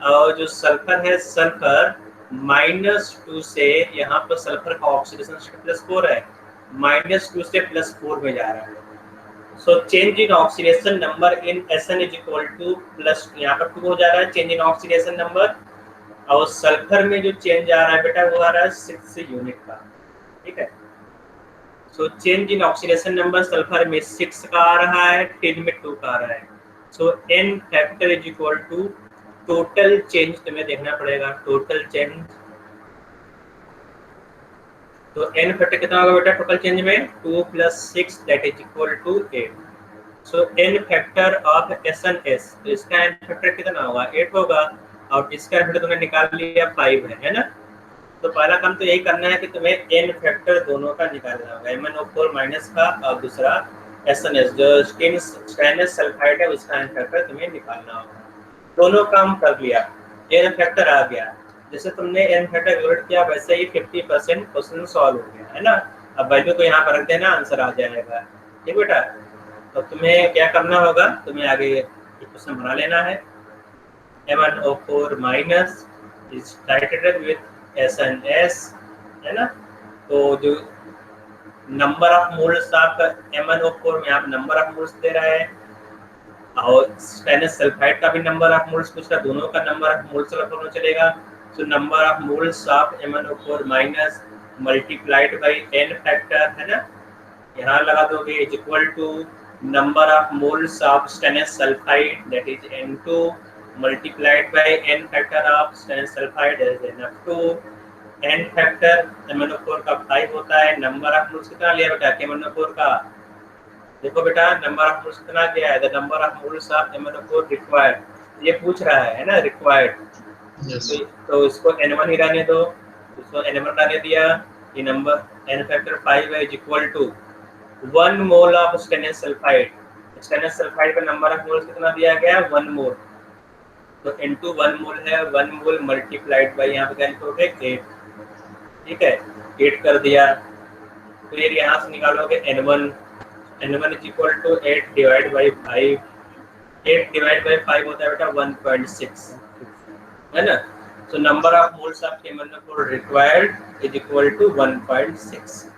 और जो सल्फर है, सल्फर -2 से, यहाँ पर सल्फर का ऑक्सीडेशन स्टेट +4 है, -2 से +4 में जा रहा है। So change in oxidation number in Sn is equal two plus, यहाँ पर 2 हो जा रहा है चेंज इन ऑक्सीडेशन नंबर, और सल्फर में जो चेंज आ रहा है बेटा वो आ रहा है 6 यूनिट का। ठीक है, so change in oxidation number sulphur में 6 का आ रहा है, टिन में 2 का आ रहा है। So n factor is equal to total change, तुम्हें देखना पड़ेगा टोटल चेंज। तो n फैक्टर कितना होगा बेटा टोटल चेंज में, 2 + 6 that is equal to 8। So n factor of SNS, तो इसका n फैक्टर कितना होगा, 8 होगा, और इसका n फैक्टर तुमने निकाल लिया 5 है ना। तो पहला काम तो यही करना है कि तुम्हें n फैक्टर दोनों का निकालना होगा, MnO4 माइनस का, और दूसरा SNS जो स्टेनलेस सल्फाइड है उसका n फैक्टर तुम्हें निकालना होगा। दोनों काम कर लिया, n फैक्टर आ गया। जैसे तुमने n फैक्टर कैलकुलेट किया वैसे ही 50% क्वेश्चन सॉल्व हो गया है ना। अब वैल्यू को यहाँ पर रख देना, आंसर आ जाएगा। ठीक बेटा, तो तुम्हें क्या करना होगा, तुम्हें आगे ये क्वेश्चन बना लेना है। MnO4 माइनस इज टाइटेटेड विद SNS है ना। तो जो नंबर ऑफ मोल्स आपका MnO4 में आप नंबर ऑफ मोल्स दे रहा है, और स्टेनलेस सल्फाइड का भी नंबर ऑफ मोल्स पूछ रहा है, दोनों का नंबर ऑफ मोल्स का चलेगा। तो number of moles of MnO4 minus multiplied by n factor है ना, यहाँ लगा दोगे, is equal to number of moles of stainless sulphide that is N2 multiplied by n factor of stainless sulphide is NF2। n factor MnO4 का 5 होता है। Number of moles कितना लिया बेटा MnO4 का, देखो बेटा नंबर ऑफ मोल्स कितना दिया है, the number of moles of MnO4 required, ये पूछ रहा है ना, रिक्वायर्ड। तो इसको N1 ही रहने दो, इसको N1 रहने दिया। ये नंबर n फैक्टर 5 है, is equal to 1 mole of stainless sulphide. Stainless sulphide का नंबर ऑफ मोल्स कितना दिया गया है, 1 मोल। तो N2 1 मोल है, 1 मोल मल्टीप्लाइड बाय यहाँ पे क्या लिखोगे 8। ठीक है, 8 कर दिया। फिर यहाँ से निकालोगे N1 is equal to 8 divide by 5। 8 divide by 5 होता है बेटा 1.6 है ना। So number of moles of MnO4 required is equal to 1.6।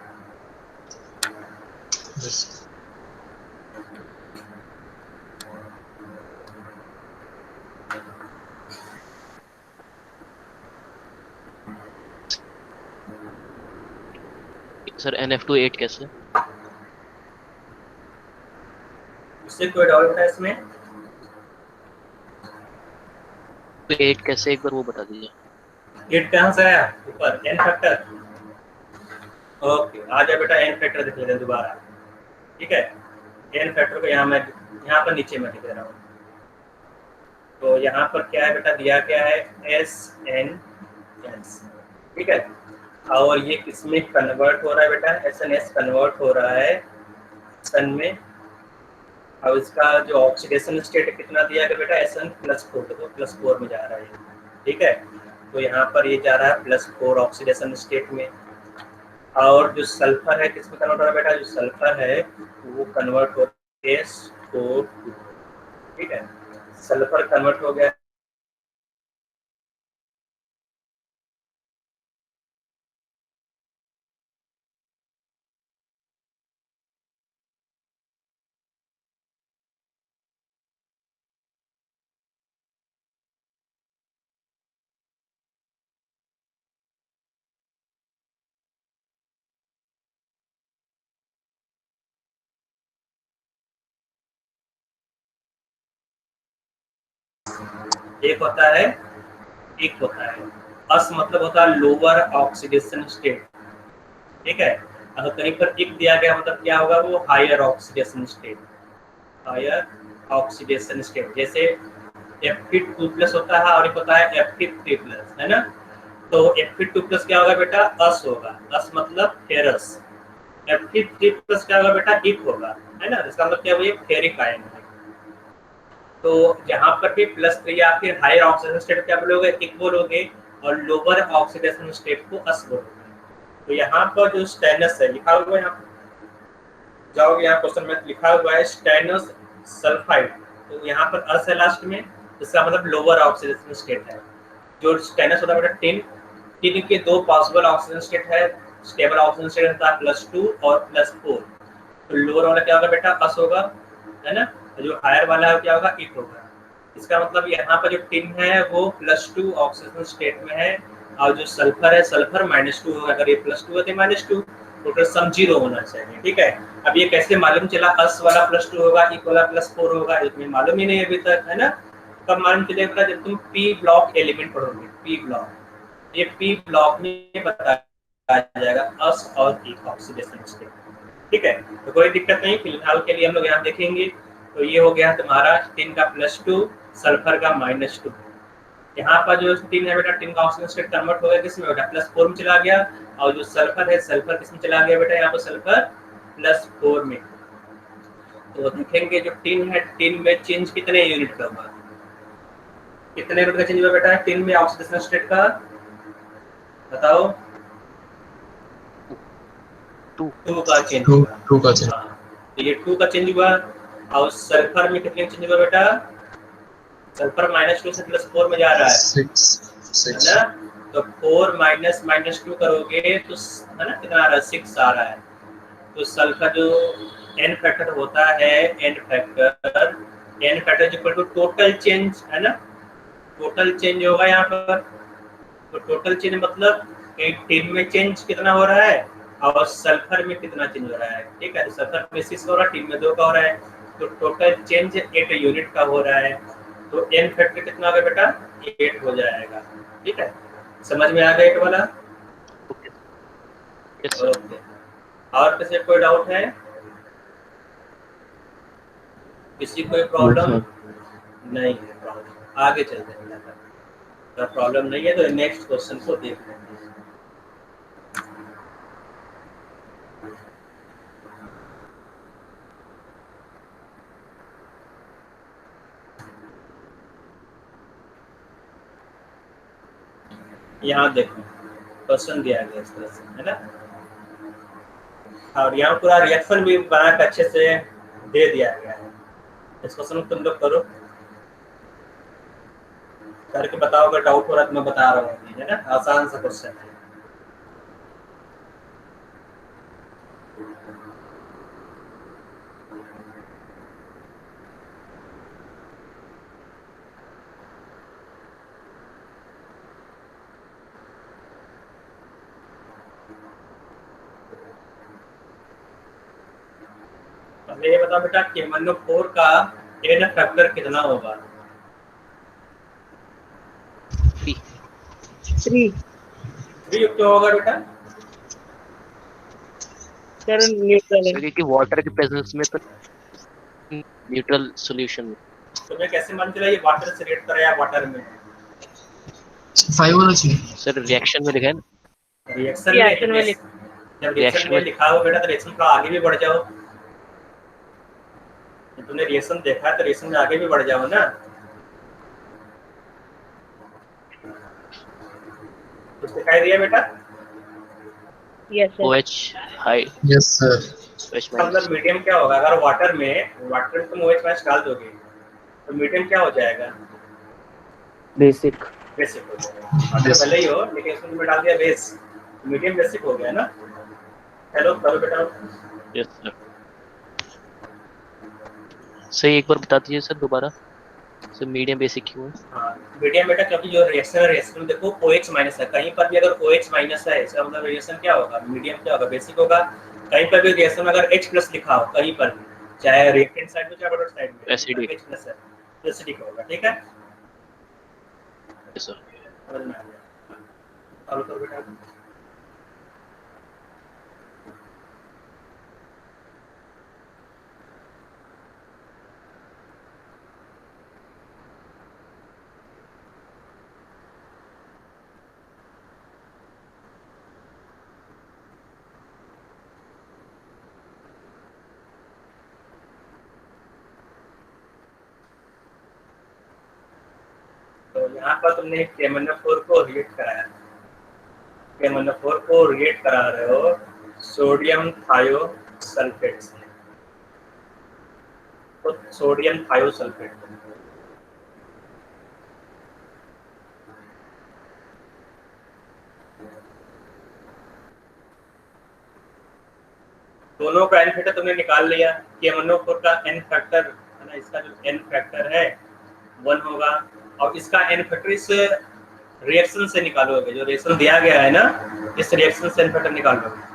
Sir NF2 8 कैसे, इससे कोई डाउट है इसमें? तो 8 कैसे, एक बार वो बता दीजिए। 8 कहाँ से आया ऊपर, n फैक्टर। ओके, आ जाए बेटा n फैक्टर देख लेते हैं दोबारा। ठीक है, n फैक्टर को यहाँ पर नीचे में लिख दे रहा हूँ। तो यहाँ पर क्या है बेटा, दिया क्या है SNS। ठीक है, और ये किसमें कन्वर्ट हो रहा है बेटा, SNS कन्वर्ट हो रहा है सन में। और इसका जो ऑक्सीडेशन स्टेट कितना दिया गया बेटा, SN +4, तो +4 में जा रहा है। ठीक है, तो यहाँ पर ये जा रहा है +4 ऑक्सीडेशन स्टेट में। और जो सल्फर है किसमें कन्वर्ट हो रहा है बेटा, जो सल्फर है वो कन्वर्ट हो SO2। ठीक है, सल्फर कन्वर्ट हो गया एक होता है अस मतलब होता है लोअर ऑक्सीडेशन स्टेट। ठीक है, अगर कहीं पर एक दिया गया मतलब क्या होगा, वो हायर ऑक्सीडेशन स्टेट। जैसे Fe2+ होता है और एक होता है Fe3+ है ना। तो Fe2+ क्या होगा बेटा, अस होगा। अस मतलब फेरस। Fe3+ क्या होगा बेटा, इफ होगा, है ना, इसका मतलब क्या हुआ, ये फेरिक आयन है। तो यहाँ पर भी +3 या फिर हायर ऑक्सीडेशन स्टेट क्या बोलोगे, इक बोलोगे, और लोअर ऑक्सीडेशन स्टेट को अस बोलोगे। तो यहाँ पर जो स्टेनस है लिखा हुआ है, यहाँ पर जाओगे, यहाँ क्वेश्चन में लिखा हुआ है स्टेनस सल्फाइड, तो यहाँ पर अस है लास्ट में, इसका मतलब लोअर ऑक्सीडेशन स्टेट है। जो स्टेनस होता है बेटा टिन, टिन के दो पॉसिबल ऑक्सीजन स्टेट है, स्टेबल ऑक्सीजन स्टेट होता है +2 और +4। तो लोअर वाला क्या होगा बेटा, अस होगा, है ना, जो हायर वाला है क्या होगा, इक होगा। इसका मतलब यहाँ पर जो टिन है वो +2 ऑक्सीजन स्टेट में है, और जो सल्फर है, सल्फर -2 होगा। अगर ये +2 है तो -2, टोटल सम 0 होना चाहिए, ठीक है। अब ये कैसे मालूम चला अस वाला +2 होगा, इक वाला +4 होगा, ये तुम्हें मालूम ही नहीं अभी तक, है ना। कब मालूम चलेगा, जब तुम पी ब्लॉक एलिमेंट पढ़ोगे, पी ब्लॉक, ये पी ब्लॉक में बताया जाएगा अस और इक ऑक्सीडेशन स्टेट, ठीक है। तो कोई दिक्कत नहीं, फिलहाल के लिए हम लोग यहाँ देखेंगे। तो ये हो गया तुम्हारा टिन का +2, सल्फर का -2। यहाँ पर जो टिन है बेटा, टिन का ऑक्सीजन स्टेट कन्वर्ट हो गया किसमें बेटा, +4 में चला गया, और जो सल्फर है, सल्फर किसमें चला गया बेटा, यहाँ पर सल्फर +4 में। तो देखेंगे जो टिन है, टिन में चेंज कितने यूनिट का हुआ, कितने यूनिट का चेंज हुआ बेटा टिन में ऑक्सीडेशन स्टेट का, बताओ। 2 का चेंज हुआ, 2 का चेंज। हाँ, तो ये 2 का चेंज हुआ। और सल्फर में कितने चेंज हुआ बेटा, सल्फर -2 से +4 में जा रहा है, 6 है ना। तो 4 -2 करोगे तो, है ना, कितना आ रहा है, 6 आ रहा है। तो सल्फर जो एन फैक्टर होता है, N factor equal to total change, है ना, टोटल चेंज होगा यहाँ पर। तो टोटल चेंज मतलब एक टिन में चेंज कितना हो रहा है, और सल्फर में कितना चेंज हो रहा है, ठीक है। तो सल्फर में 6 हो रहा है, टिन में 2 का हो रहा है, तो टोटल चेंज 8 यूनिट का हो रहा है। तो एन फैक्टर कितना आ गया बेटा, 8 हो जाएगा, ठीक है। समझ में आ गया 8 वाला, ओके। और किसी कोई डाउट है, किसी कोई प्रॉब्लम नहीं है, प्रॉब्लम आगे चलते हैं, अगर प्रॉब्लम नहीं है तो नेक्स्ट क्वेश्चन को देख लेंगे। यहाँ देखो क्वेश्चन दिया गया इस तरह से, है ना, और यहाँ पूरा रिएक्शन भी बना के अच्छे से दे दिया गया है। इस क्वेश्चन को तुम लोग करो, करके बताओ, अगर डाउट हो रहा है तो मैं बता रहा हूँ, है ना, आसान सा क्वेश्चन है। ये बताओ बेटा कि KMnO4 का एन फैक्टर कितना होगा, 3 3 क्यों होगा बेटा, सर न्यूट्रल है। क्योंकि वाटर के प्रेजेंस में तो न्यूट्रल सॉल्यूशन में। तुम्हें कैसे मान चला ये वाटर से रिएक्ट कर रहा है, वाटर में 5 होना चाहिए सर रिएक्शन में लिखा है ना, रिएक्शन रिएक्शन में में, जब रिएक्शन में लिखा हो बेटा तो रिएक्शन का आगे भी बढ़ जाओ। तुमने रिएक्शन देखा है तो रिएक्शन में आगे भी बढ़ जाओ ना। कुछ दिखाई दिया बेटा, yes sir. OH high, yes sir. OH मतलब मीडियम क्या होगा, अगर वाटर में तुम OH- डाल दोगे तो मीडियम क्या हो जाएगा, बेसिक बेसिक हो जाएगा। वाटर भले ही हो लेकिन इसमें तुमने डाल दिया बेस, मीडियम बेसिक हो गया ना। हेलो करो बेटा, यस सर। सही एक बार बता दीजिए सर दोबारा, सर मीडियम बेसिक क्यों है? हाँ मीडियम बेटा क्योंकि जो रिएक्शन देखो OH- है, कहीं पर भी अगर OH- है इसका मतलब रिएक्शन क्या होगा, मीडियम क्या होगा, बेसिक होगा। कहीं पर भी रिएक्शन अगर H+ लिखा हो कहीं पर भी, चाहे रिएक्टेंट साइड में चाहे प्रोडक्ट साइड में, एसिडिक। H+ है तो एसिडिक होगा, ठीक है। Yes sir. समझ में आ गया, फॉलो करो बेटा। यहाँ पर तुमने KMnO4 को रिएक्ट कराया, KMnO4 को रिएक्ट करा रहे हो सोडियम थायोसल्फेट से, तो सोडियम थायोसल्फेट दोनों का एन फैक्टर तुमने निकाल लिया। KMnO4 का एन फैक्टर है ना, इसका जो एन फैक्टर है 1 होगा, और इसका एन फैक्टर इस रिएक्शन से निकालोगे, जो रिएक्शन दिया गया है ना, इस रिएक्शन से एन फैक्टर निकालोगे।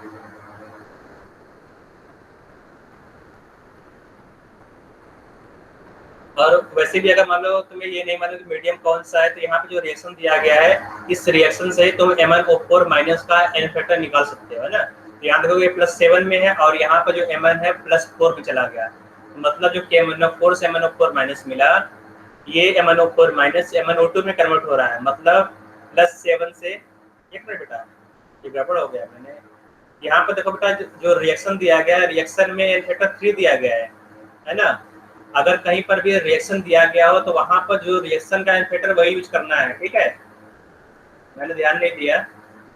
और वैसे भी अगर मान लो तुम्हें ये नहीं मालूम कि मीडियम कौन सा है, तो यहाँ पे जो रिएक्शन दिया गया है, इस रिएक्शन से तुम MnO4 माइनस का एन फैक्टर निकाल सकते हो, है ना। ध्यान रखो ये +7 में है और यहाँ पर जो Mn है +4 में चला गया, तो मतलब जो KMnO4 से MnO4 माइनस मिला, ये MnO4 माइनस MnO2 में कन्वर्ट हो रहा है, मतलब +7 से एक मिनट बेटा, ये गड़बड़ हो गया मैंने। यहाँ पर देखो बेटा, जो रिएक्शन दिया गया है, रिएक्शन में एन फैक्टर 3 दिया गया है ना। अगर कहीं पर भी रिएक्शन दिया गया हो तो वहां पर जो रिएक्शन का एन फैक्टर वही यूज करना है, ठीक है। मैंने ध्यान नहीं दिया,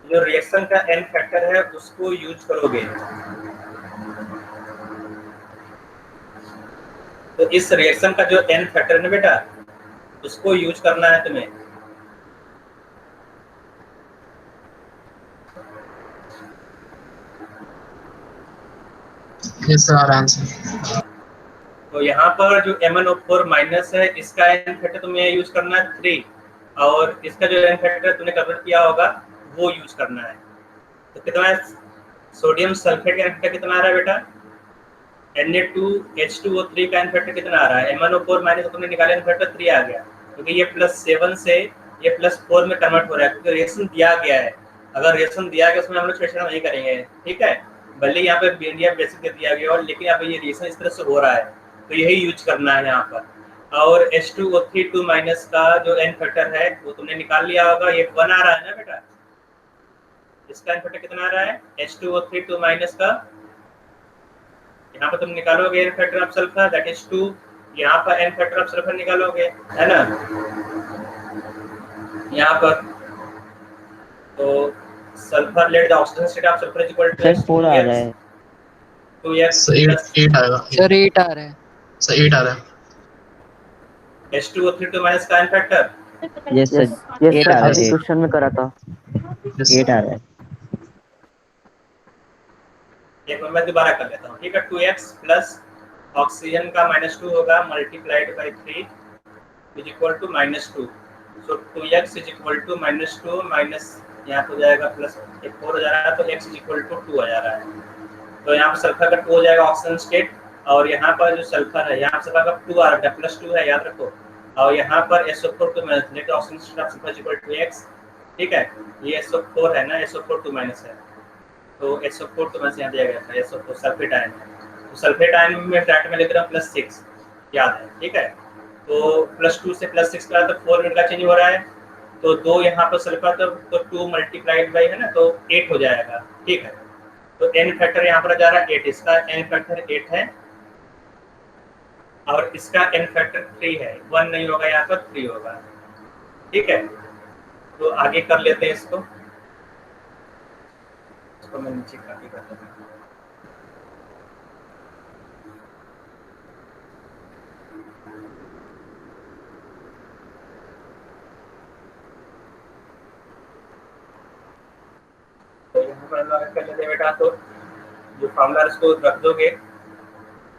जो रिएक्शन का एन फैक्टर है उसको यूज करोगे। तो इस रिएक्शन का जो एन फैक्टर है ना बेटा, उसको यूज करना है तुम्हें। Yes sir, answer. तो यहाँ पर जो MnO4 माइनस है, इसका एन फैक्टर तुम्हें यूज करना है 3, और इसका जो एन फैक्टर तुमने कन्वर्ट किया होगा वो यूज करना है। तो कितना है सोडियम सल्फेट का एन फैक्टर कितना आ रहा है बेटा? Na2H2O3 का एन फैक्टर कितना आ रहा है? MnO4 माइनस तुमने निकाला, एन फैक्टर 3 आ गया, क्योंकि ये +7 से ये +4 में कन्वर्ट हो रहा है, क्योंकि रिएक्शन दिया गया है। अगर रिएक्शन दिया गया उसमें हम लोग छेड़छाड़ नहीं करेंगे, ठीक है। भले यहाँ पे बेंडिया बेसिक दे दिया गया और लेकिन यहाँ पे ये रिएक्शन इस तरह से हो रहा है, तो यही यूज करना है यहाँ पर। और H2O3 माइनस का जो एन फैक्टर है वो तुमने निकाल लिया होगा, ये 1 आ रहा है ना बेटा। इसका एन फैक्टर कितना आ रहा है H2O3 माइनस का? यहाँ पर तुम निकालोगे n factor of sulphur, that is 2। यहाँ पर एन फैक्टर ऑफ सल्फर निकालोगे, है ना, यहाँ पर। तो sulphur let the oxygen state of sulphur is equal to 4 आ रहा है। 2x 8 आएगा सर, 8 आ रहा है सर, 8 आ रहा है। H2O3 माइनस का एन फैक्टर यस सर, ये अभी क्वेश्चन में करा था, 8 आ रहा है। एक मैं दोबारा कर लेता हूँ, ठीक है। 2x प्लस ऑक्सीजन का -2 होगा multiplied by 3 is equal to -2। So 2x is equal to -2 minus यहाँ हो जाएगा प्लस 4 हो जा रहा है, तो x इज इक्वल टू 2 आ जा रहा है। तो यहाँ पर सल्फर का 2 हो जाएगा ऑक्सीजन स्टेट, और यहाँ पर जो सल्फर है यहाँ सल्फर का 2 आ रहा है, +2 है, याद रखो। और यहाँ पर SO4 2 minus let oxygen state of sulphur is equal to x, ठीक है। ये SO4 है ना, SO4 2 माइनस है, तो SO4 2 माइनस यहाँ दिया गया था, SO4 सल्फेट आयन है। तो सल्फेट आयन में फ्लैट में लिख रहा हूँ +6, याद है, ठीक है। तो +2 से +6 का तो 4 यूनिट का चेंज हो रहा है, तो 2 यहाँ पर सल्फर तो 2 मल्टीप्लाइड बाई है ना, तो 8 हो जाएगा, ठीक है। तो एन फैक्टर यहाँ पर जा रहा है 8, इसका एन फैक्टर 8 है और इसका एन फैक्टर 3 है, 1 नहीं होगा, यहाँ पर 3 होगा, ठीक है। तो आगे कर लेते हैं इसको मैं नीचे कॉपी करता हूँ। तो यहाँ पर कर लेते हैं बेटा, तो जो फॉर्मूला इसको रख दोगे,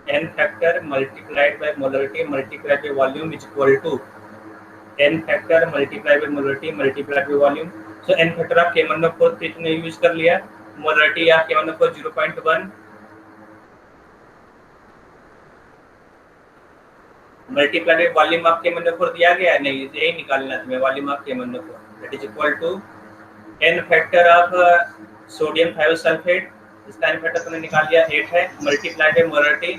n factor multiplied by molarity multiplied by volume is equal to n factor multiplied by molarity multiplied by volume. So n factor of KMnO4 ने यूज कर लिया, मोलरिटी या KMnO4 0.1 multiplied volume of KMnO4 दिया गया है, नहीं यही निकालना है तुम्हें, volume of KMnO4 that is equal to n factor of sodium thiosulphate, इसका एन फैक्टर तुमने निकाल लिया 8 है, मल्टीप्लाइड बाय मोलरिटी,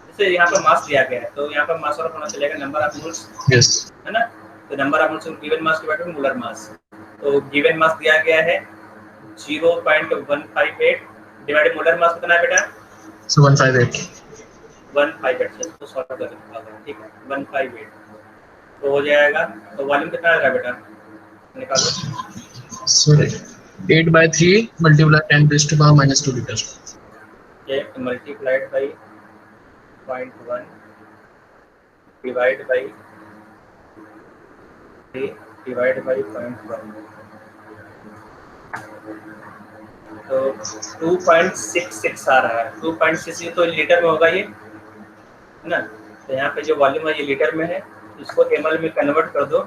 जैसे यहाँ पर मास दिया गया है तो यहाँ पर मास और होना चलेगा नंबर ऑफ मोल्स, यस, है ना। तो number of moles given mass divided by molar mass, तो गिवन मास दिया गया है 0.158 डिवाइडेड मोलर मास कितना है बेटा? सो 158 158 से तो सॉल्व कर देता हूं, ठीक है 158। तो हो जाएगा। तो वॉल्यूम कितना आ रहा है बेटा, निकालो। Sir 8/3 multiply 10⁻⁻² litre. ये multiplied by 0.1 divide by 3 divide by 0.1, तो 2.66 आ रहा है। 2.66 तो लीटर में होगा ये, है ना। तो यहाँ पे जो वॉल्यूम है ये लीटर में है, इसको ml में कन्वर्ट कर दो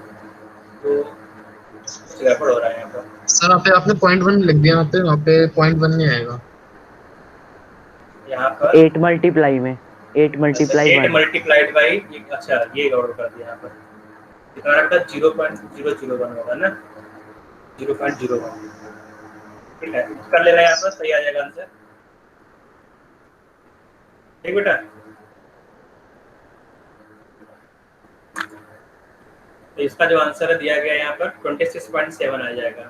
तो कुछ गड़बड़ हो रहा है यहाँ पर। सर आपने 0.1 लिख दिया, वहाँ पे 0.1 नहीं आएगा। यहाँ पर 8 मल्टीप्लाई में 8 मल्टीप्लाई 8 1 मल्टीप्लाइड बाई, अच्छा ये गड़बड़ कर दिया यहाँ पर, कितना बेटा 0.001 होगा ना, 0.01, ठीक है। कर लेना यहाँ पर, सही आ जाएगा आंसर, ठीक बेटा। तो इसका जो आंसर है दिया गया यहाँ पर 26.7 आ जाएगा।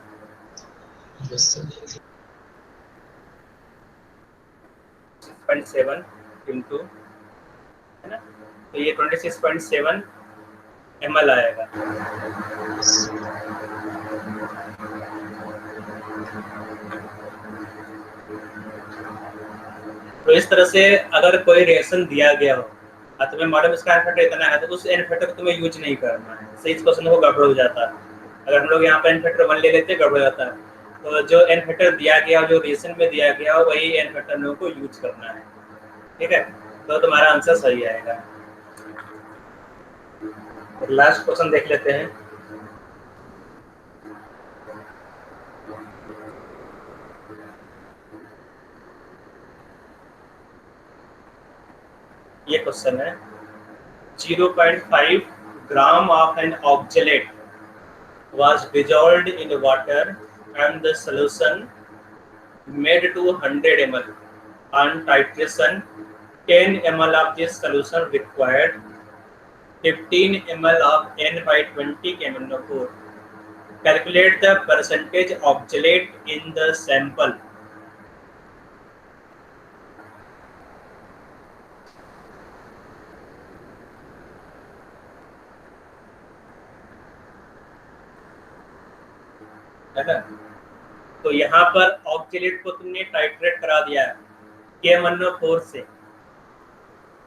Yes sir. 6.7 इंटू, है ना, तो ये 26.7 ml आएगा। तो इस तरह से अगर कोई रिएक्शन दिया गया हो और तुम्हें मालूम इसका एन फैक्टर इतना है, तो उस एन फैक्टर को तुम्हें यूज नहीं करना है, सही इस क्वेश्चन को गड़बड़ हो जाता है। अगर हम लोग यहाँ पर एन फैक्टर 1 ले लेते गड़बड़ हो जाता है। तो जो एन फैक्टर दिया गया, जो रिएक्शन में दिया गया हो, वही एन फैक्टर लोगों को यूज करना है, ठीक है। तो तुम्हारा आंसर सही आएगा। लास्ट क्वेश्चन देख लेते हैं। ये क्वेश्चन है 0.5 gram of an oxalate was dissolved in water and the solution made to 100 ml. On titration, 10 ml of this solution required, 15 ml of N/20 KmNO4. Calculate the percentage oxalate in the sample. है ना। तो यहाँ पर oxalate को तुमने titrate करा दिया है KmNO4 से,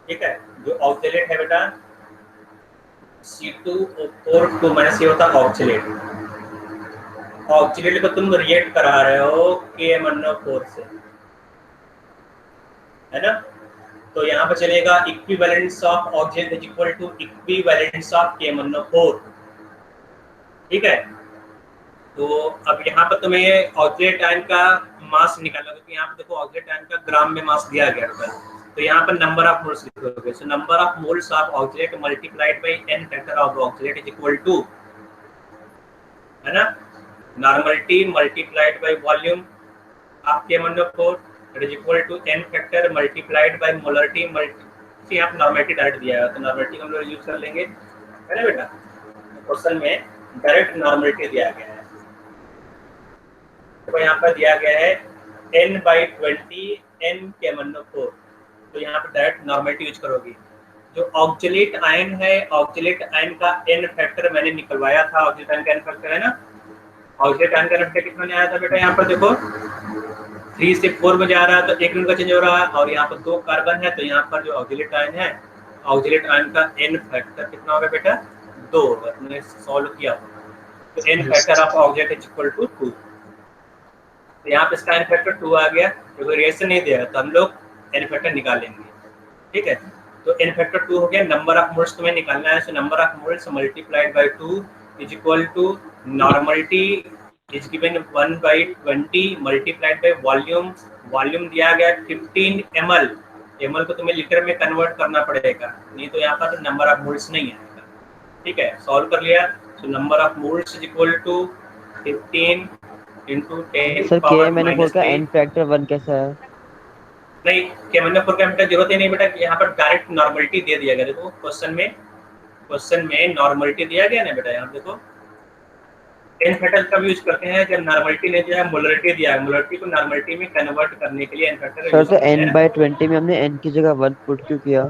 ठीक है। जो ऑक्जेलेट है बेटा C2O4 माइनस ये होता है ऑक्जेलेट। ऑक्जेलेट को तुम रिएक्ट करा रहे हो KmNO4 से, है ना। तो यहाँ पर चलेगा equivalence of oxalate is equal to equivalence of KmNO4, ठीक है। तो अब यहाँ पर तुम्हें ऑक्जेलेट आयन का मास निकालना, क्योंकि यहाँ पर देखो ऑक्जेलेट आयन का ग्राम में मास दिया गया है। तो यहाँ पर नंबर ऑफ मोल्स लिखोगे, so number of moles of oxalate multiplied by n factor of oxalate is equal to, है ना, normality multiplied by volume of KmNO4 it is equal to n factor multiplied by molarity multi, यहाँ पर normality direct दिया है तो normality हम लोग use कर लेंगे, है ना बेटा। क्वेश्चन में डायरेक्ट नॉर्मलिटी दिया गया है। तो यहाँ पर दिया गया है N/20 n KmNO4, तो यहाँ पर डायरेक्ट नॉर्मलिटी यूज करोगी। जो ऑक्जेलेट आयन है, ऑक्जेलेट आयन का n फैक्टर मैंने निकलवाया था, ऑक्जेलेट आयन का n फैक्टर है ना। ऑक्जेलेट आयन का n फैक्टर कितना आया था बेटा, यहाँ पर देखो 3 से 4 में जा रहा है, तो एक यूनिट का चेंज हो रहा है, और यहाँ पर 2 कार्बन है, तो यहाँ पर जो ऑक्जेलेट आयन है, ऑक्जेलेट आयन का n फैक्टर कितना होगा बेटा 2 होगा। तुमने सॉल्व किया तो n factor of oxalate is equal to 2। तो यहाँ पे इसका n फैक्टर 2 आ गया, क्योंकि रिएक्शन नहीं दिया तो हम लोग n फैक्टर निकालेंगे, ठीक है। तो n फैक्टर 2 हो गया। नंबर ऑफ मोल्स तुम्हें निकालना है, so number of moles multiplied by 2 is equal to normality is given 1/20 multiplied by volume, volume दिया गया 15 ml, ml को तुम्हें लीटर में कन्वर्ट करना पड़ेगा, नहीं तो यहाँ पर नंबर ऑफ मोल्स नहीं आएगा, ठीक है। सॉल्व कर लिया, so number of moles is equal to 15 into 10 sir power KmNO4 minus का 3। n फैक्टर 1 कैसा है? नहीं, KmNO4 का जरूरत ही नहीं बेटा, यहाँ पर डायरेक्ट नॉर्मलिटी दे दिया गया। देखो क्वेश्चन में नॉर्मलिटी दिया गया ना बेटा, यहाँ देखो n फैक्टर का यूज करते हैं जब नॉर्मलिटी नहीं दिया, मोलरिटी दिया है, मोलरिटी को नॉर्मलिटी में कन्वर्ट करने के लिए n फैक्टर सर तो n/20 में हमने n की जगह 1 पुट क्यों किया?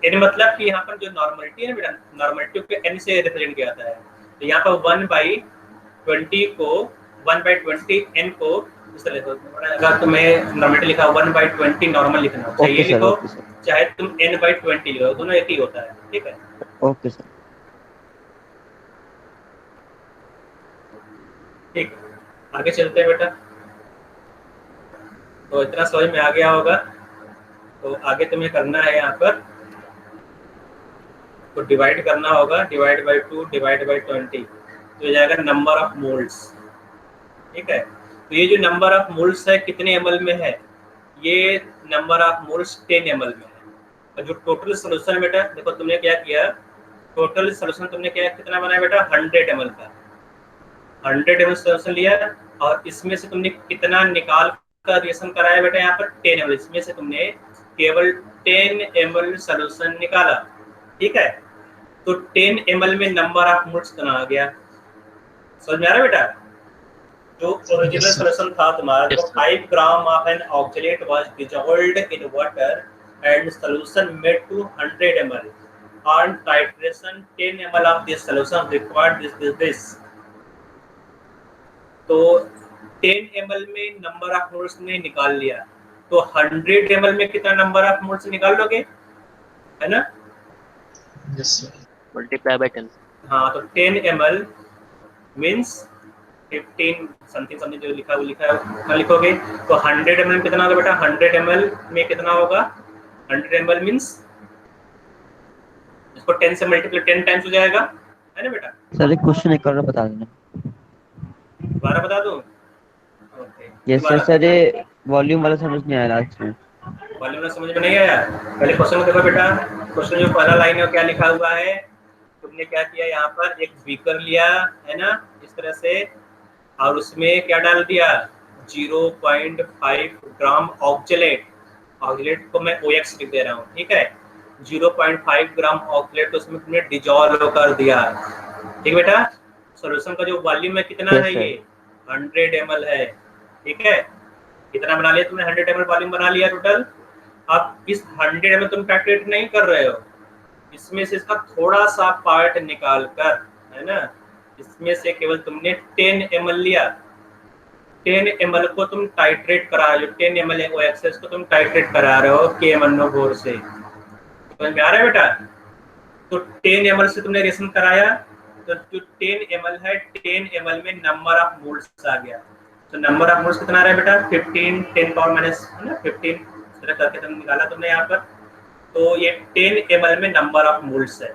n मतलब कि यहाँ पर जो नॉर्मलिटी है ना बेटा, नॉर्मलिटी को n से रिप्रेजेंट किया जाता है। तो यहाँ पर 1/20 को 1/20 n को इस तरह लिखो। अगर तुम्हें नॉर्मलिटी लिखा 1/20 नॉर्मल लिखना हो, चाहे ये लिखो चाहे तुम n/20 लिखो, दोनों एक ही होता है। ठीक है, ओके सर। ठीक, आगे चलते हैं बेटा। तो इतना समझ में आ गया होगा। तो आगे तुम्हें करना है यहाँ पर, तो डिवाइड करना होगा, डिवाइड बाई 2 डिवाइड बाई 20, तो हो जाएगा नंबर ऑफ मोल्स। ठीक है, तो ये जो नंबर ऑफ मोल्स है कितने ml में है, ये नंबर ऑफ मोल्स 10 ml में है। और जो टोटल सोल्यूशन बेटा, देखो तुमने क्या किया, टोटल सोल्यूशन तुमने क्या कितना बनाया बेटा, 100 ml का 100 ml सोल्यूशन लिया, और इसमें से तुमने कितना निकाल कर रिएक्शन कराया बेटा, यहाँ पर 10 ml, इसमें से तुमने केवल 10 ml सोल्यूशन निकाला। ठीक है, तो 10 ml में नंबर ऑफ मोल्स कितना आ गया, समझ में आ रहा है बेटा? जो ओरिजिनल सोल्यूशन था तुम्हारा, जो 5 gram of an oxalate was dissolved in water and solution made to 100 ml on titration 10 ml of this solution required this. तो 10 ml में नंबर ऑफ मोल्स ने निकाल लिया, तो 100 ml में कितना नंबर ऑफ मोल्स निकाल लोगे, है ना? Yes sir. Multiply by 10। हाँ, तो 10 ml मींस 15 समथिंग समथिंग जो लिखा है वो लिखा है, ना लिखोगे। तो 100 ml कितना होगा बेटा, 100 ml में कितना होगा, 100 ml मींस इसको 10 से मल्टीप्लाई 10 टाइम्स हो जाएगा, है ना बेटा? सर एक क्वेश्चन एक और बता देना। दोबारा बता दूं? Okay, yes sir. सर ये वॉल्यूम वाला समझ नहीं आया लास्ट में। वॉल्यूम में समझ में नहीं आया? पहले क्वेश्चन को देखो बेटा, क्वेश्चन जो पहला लाइन है क्या लिखा हुआ है, तुमने क्या किया, यहाँ पर एक बीकर लिया है ना इस तरह से, और उसमें क्या डाल दिया, 0.5 ग्राम ऑक्जेलेट, ऑक्जेलेट को मैं OX लिख दे रहा हूँ। ठीक है, 0.5 ग्राम ऑक्जेलेट तो उसमें तुमने डिजॉल्व कर दिया। ठीक बेटा, सॉल्यूशन का जो वॉल्यूम है कितना है, ये 100 ml है। ठीक है, कितना बना लिया तुमने, 100 ml वॉल्यूम बना लिया टोटल। अब इस 100 ml तुम कैलकुलेट नहीं कर रहे हो, इसमें से इसका थोड़ा सा पार्ट निकाल कर, है ना, इसमें से केवल तुमने 10 ml लिया, 10 ml को तुम टाइट्रेट करा रहे हो, 10 ml है OX को तुम टाइट्रेट करा रहे हो KMnO4 से। समझ में आ रहा है बेटा? तो 10 ml से तुमने रिएक्शन कराया, तो जो 10 ml है, 10 ml में नंबर ऑफ मोल्स आ गया। तो नंबर ऑफ मोल्स कितना आ रहा है बेटा, 15 10 पावर माइनस, है ना, 15 इस तरह करके तुम निकाला तुमने यहाँ पर। तो ये 10 ml में नंबर ऑफ मोल्स है,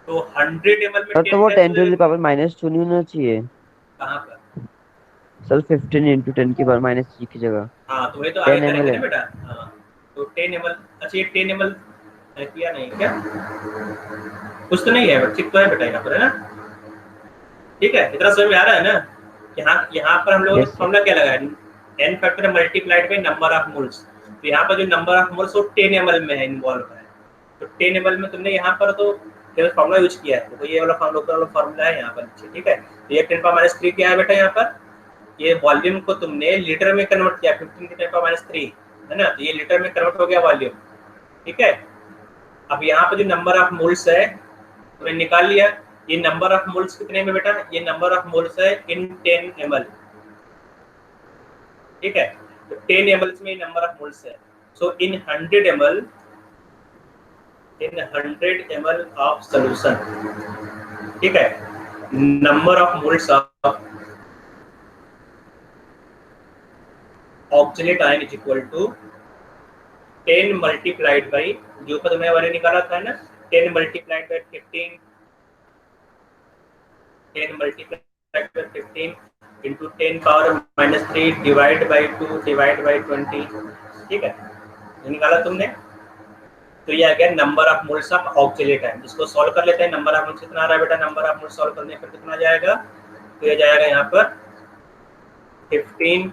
तो 100 ml में तो वो 10 to the power -2 नहीं होना चाहिए कहाँ पर सर, 15 × 10 की पावर -3 की जगह। हाँ, तो वही तो आगे करेंगे ना बेटा। हाँ, तो 10 ml, अच्छा ये 10 ml है किया नहीं क्या, कुछ तो नहीं है, ठीक तो है बेटा यहाँ पर, है ना? ठीक है, इतना समझ में आ रहा है ना? यहाँ पर हम लोगों ने फॉर्मूला क्या लगाया, n factor multiplied by number of moles. तो यहाँ पर जो नंबर ऑफ मोल्स वो 10 ml में है, इन्वॉल्व है। तो 10 ml में तुमने यहाँ पर तो केवल फॉर्मूला यूज किया है, तो ये वाला फॉर्मूला है यहाँ पर। ठीक है, तो ये 10⁻³ क्या है बेटा, यहाँ पर ये वॉल्यूम को तुमने लीटर में कन्वर्ट किया, 15 × 10⁻³ है ना, तो ये लीटर में कन्वर्ट हो गया वॉल्यूम। ठीक है, अब यहाँ पर जो नंबर ऑफ मोल्स है तुमने निकाल लिया, ये नंबर ऑफ मोल्स कितने में बेटा, ये नंबर ऑफ मोल्स है इन 10 ml। ठीक है, तो 10 ml में नंबर ऑफ मोल्स है, so in 100 ml, in 100 ml of solution. ठीक है, number of moles of oxalate ion is equal to 10 multiplied by, जो ऊपर तुमने वाले निकाला था ना, 10 multiplied by 15, 10 multiplied by 15 into 10 power -3 divide by 2 divide by 20। ठीक है, ये निकाला तुमने, तो ये आ गया number of moles of oxalate ion. इसको सॉल्व कर लेते हैं, नंबर ऑफ मोल्स कितना आ रहा है बेटा, नंबर ऑफ मोल्स सॉल्व करने पर कितना आ जाएगा, तो ये जाएगा यहाँ पर 15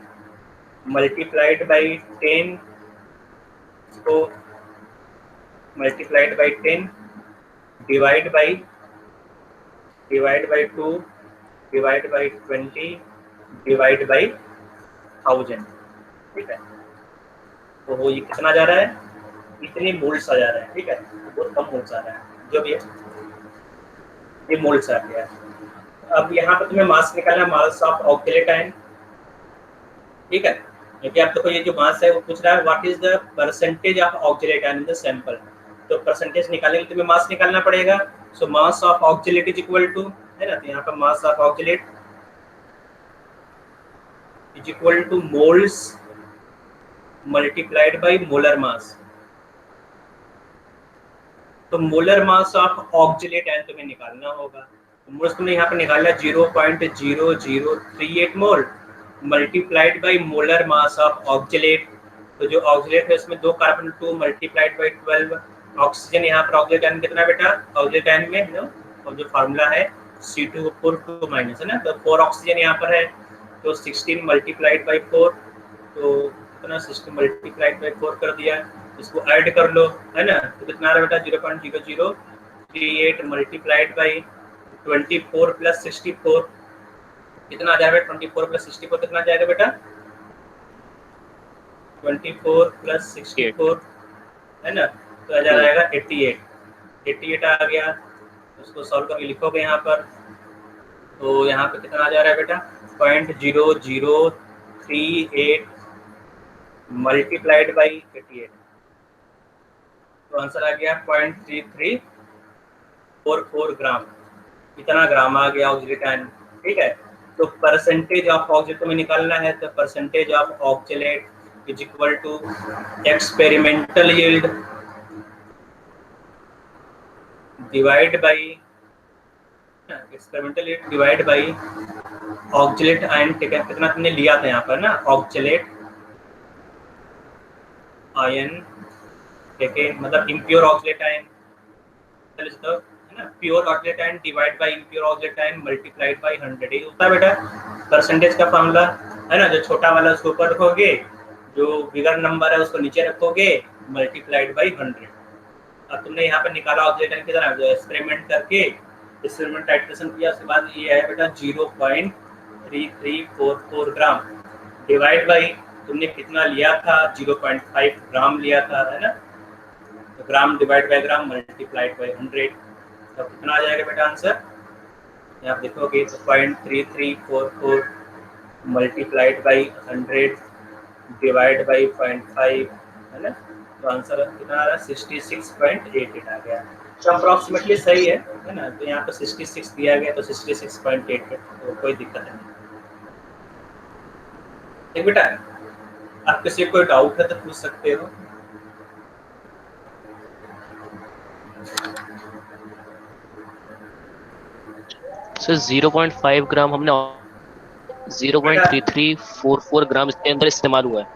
मल्टीप्लाइड बाई 10 को multiplied by 10 divide by 2 divide by 20 divide by 1000। ठीक है, तो वो ये कितना जा रहा है, इतने मोल्स आ जा रहे हैं, ठीक है, बहुत कम मोल्स आ रहे हैं, जो भी है ये मोल्स आ गया। अब यहाँ पर तुम्हें मास निकालना है, मास ऑफ ऑक्सीलेट आयन, ठीक है, क्योंकि आप देखो ये जो मास है वो पूछ रहा है what is the percentage of oxalate ion in the sample, तो परसेंटेज निकालने के लिए तुम्हें मास निकालना पड़ेगा। So mass of oxalate is equal to, है ना, तो यहाँ पर mass of oxalate is equal to moles multiplied by molar mass. तो molar mass of oxalate ion तुम्हें निकालना होगा, तो मोल्स तुमने यहाँ पे निकाला 0.0038 mole multiplied by molar mass of oxalate. तो जो ऑक्सीलेट है उसमें 2 कार्बन 2 मल्टीप्लाइड बाय 12 ऑक्सीजन। यहाँ पर ऑक्सीलेट आयन कितना बेटा, ऑक्सीलेट आयन में नो, और जो फार्मूला है C2O4 2 माइनस, है ना, तो 4 ऑक्सीजन यहाँ पर है, तो 16 मल्टीप्लाइड बाय 4, तो कितना 16 मल्टीप्लाइड बाय 4 कर दिया, इसको ऐड कर लो, है ना, तो कितना आ रहा बेटा 0.0038 मल्टीप्लाइड बाय 24 प्लस 64, कितना आ जाएगा 24 प्लस 64 कितना आ जाएगा बेटा 24 प्लस 64, है ना, तो आ जाएगा 88 आ गया। उसको सॉल्व करके लिखोगे यहाँ पर, तो यहाँ पे कितना आ जा रहा है बेटा 0.0038 मल्टीप्लाइड बाई 88, तो आंसर आ गया 0.3344 ग्राम, इतना ग्राम आ गया ऑक्सीलेट आयन, ठीक है। तो परसेंटेज ऑफ ऑक्सीलेट तुम्हें निकालना है, तो percentage of oxalate is equal to experimental yield divide by oxalate ion, कितना तुमने लिया था यहाँ पर ना, ऑक्सीलेट आयन, ठीक है, मतलब इम्प्योर ऑक्सीलेट आयन, है ना, pure oxalate ion divide by impure oxalate ion multiplied by 100, ये होता है बेटा परसेंटेज का फार्मूला, है ना, जो छोटा वाला उसको ऊपर रखोगे, जो बिगर नंबर है उसको नीचे रखोगे, मल्टीप्लाइड बाय 100। अब तुमने यहाँ पर निकाला ऑक्सीलेट आयन की तरह, जो एक्सपेरिमेंट करके एक्सपेरिमेंट टाइट्रेशन किया, उसके बाद ये है बेटा 0.3344 ग्राम डिवाइड बाई तुमने कितना लिया था 0.5 ग्राम लिया था, है ना, तो gram divide by gram multiplied by 100, तो कितना आ जाएगा बेटा आंसर, आप देखोगे तो 0.3344 मल्टीप्लाइड बाई 100 डिवाइड बाई 0.5, है ना, तो आंसर कितना आ रहा है 66.88 आ गया, तो अप्रॉक्सीमेटली सही है ना, तो यहाँ पर 66 दिया गया, तो 66.88, तो कोई दिक्कत नहीं। ठीक बेटा, आप किसी कोई डाउट है तो पूछ सकते हो। सर 0.5 ग्राम हमने 0.3344 ग्राम इसके अंदर इस्तेमाल हुआ है।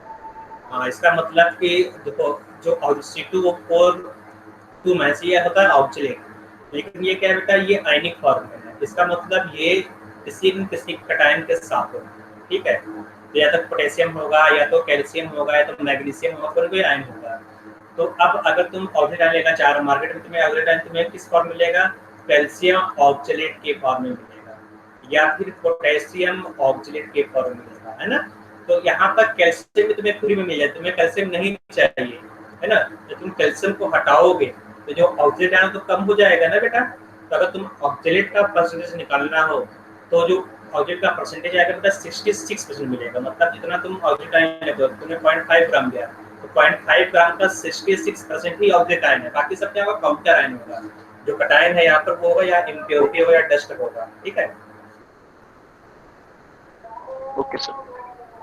हाँ, इसका मतलब कि देखो जो C2O4 2 मैच ये होता है ऑक्सीलेट, लेकिन ये क्या बेटा ये आयनिक फॉर्म में है, इसका मतलब ये किसी न किसी कटायन के साथ होगा, ठीक है, तो या तो पोटेशियम होगा, या तो कैल्शियम होगा, या तो मैग्नीशियम होगा, कोई भी आयन होगा। तो अब अगर तुम ऑक्सीलेट आयन लेना चाह रहे हो मार्केट में, तुम्हें ऑक्सीलेट आयन तुम्हें किस फॉर्म मिलेगा, कैल्शियम ऑक्सीलेट के फॉर्म में मिलेगा, या फिर पोटेशियम ऑक्सीलेट के फॉर्म में मिलेगा, है ना। तो यहाँ पर कैल्शियम भी तुम्हें फ्री में मिल जाए, तुम्हें कैल्शियम नहीं चाहिए, है ना, तो तुम कैल्शियम को हटाओगे तो जो ऑक्सीलेट आयन तो कम हो जाएगा ना बेटा। तो अगर तुम ऑक्सीलेट का परसेंटेज निकालना हो तो जो ऑक्सीलेट का परसेंटेज आएगा बेटा 66% मिलेगा, मतलब जितना तुम ऑक्सीलेट आयन लेते हो, तुमने 0.5 ग्राम लिया तो 0.5 ग्राम का 66% ही ऑक्सीलेट आयन है, बाकी सब क्या होगा काउंटर आयन होगा, जो कटायन है यहाँ पर वो होगा या इम्प्योरिटी होगा या डस्ट होगा, ठीक है। ओके सर,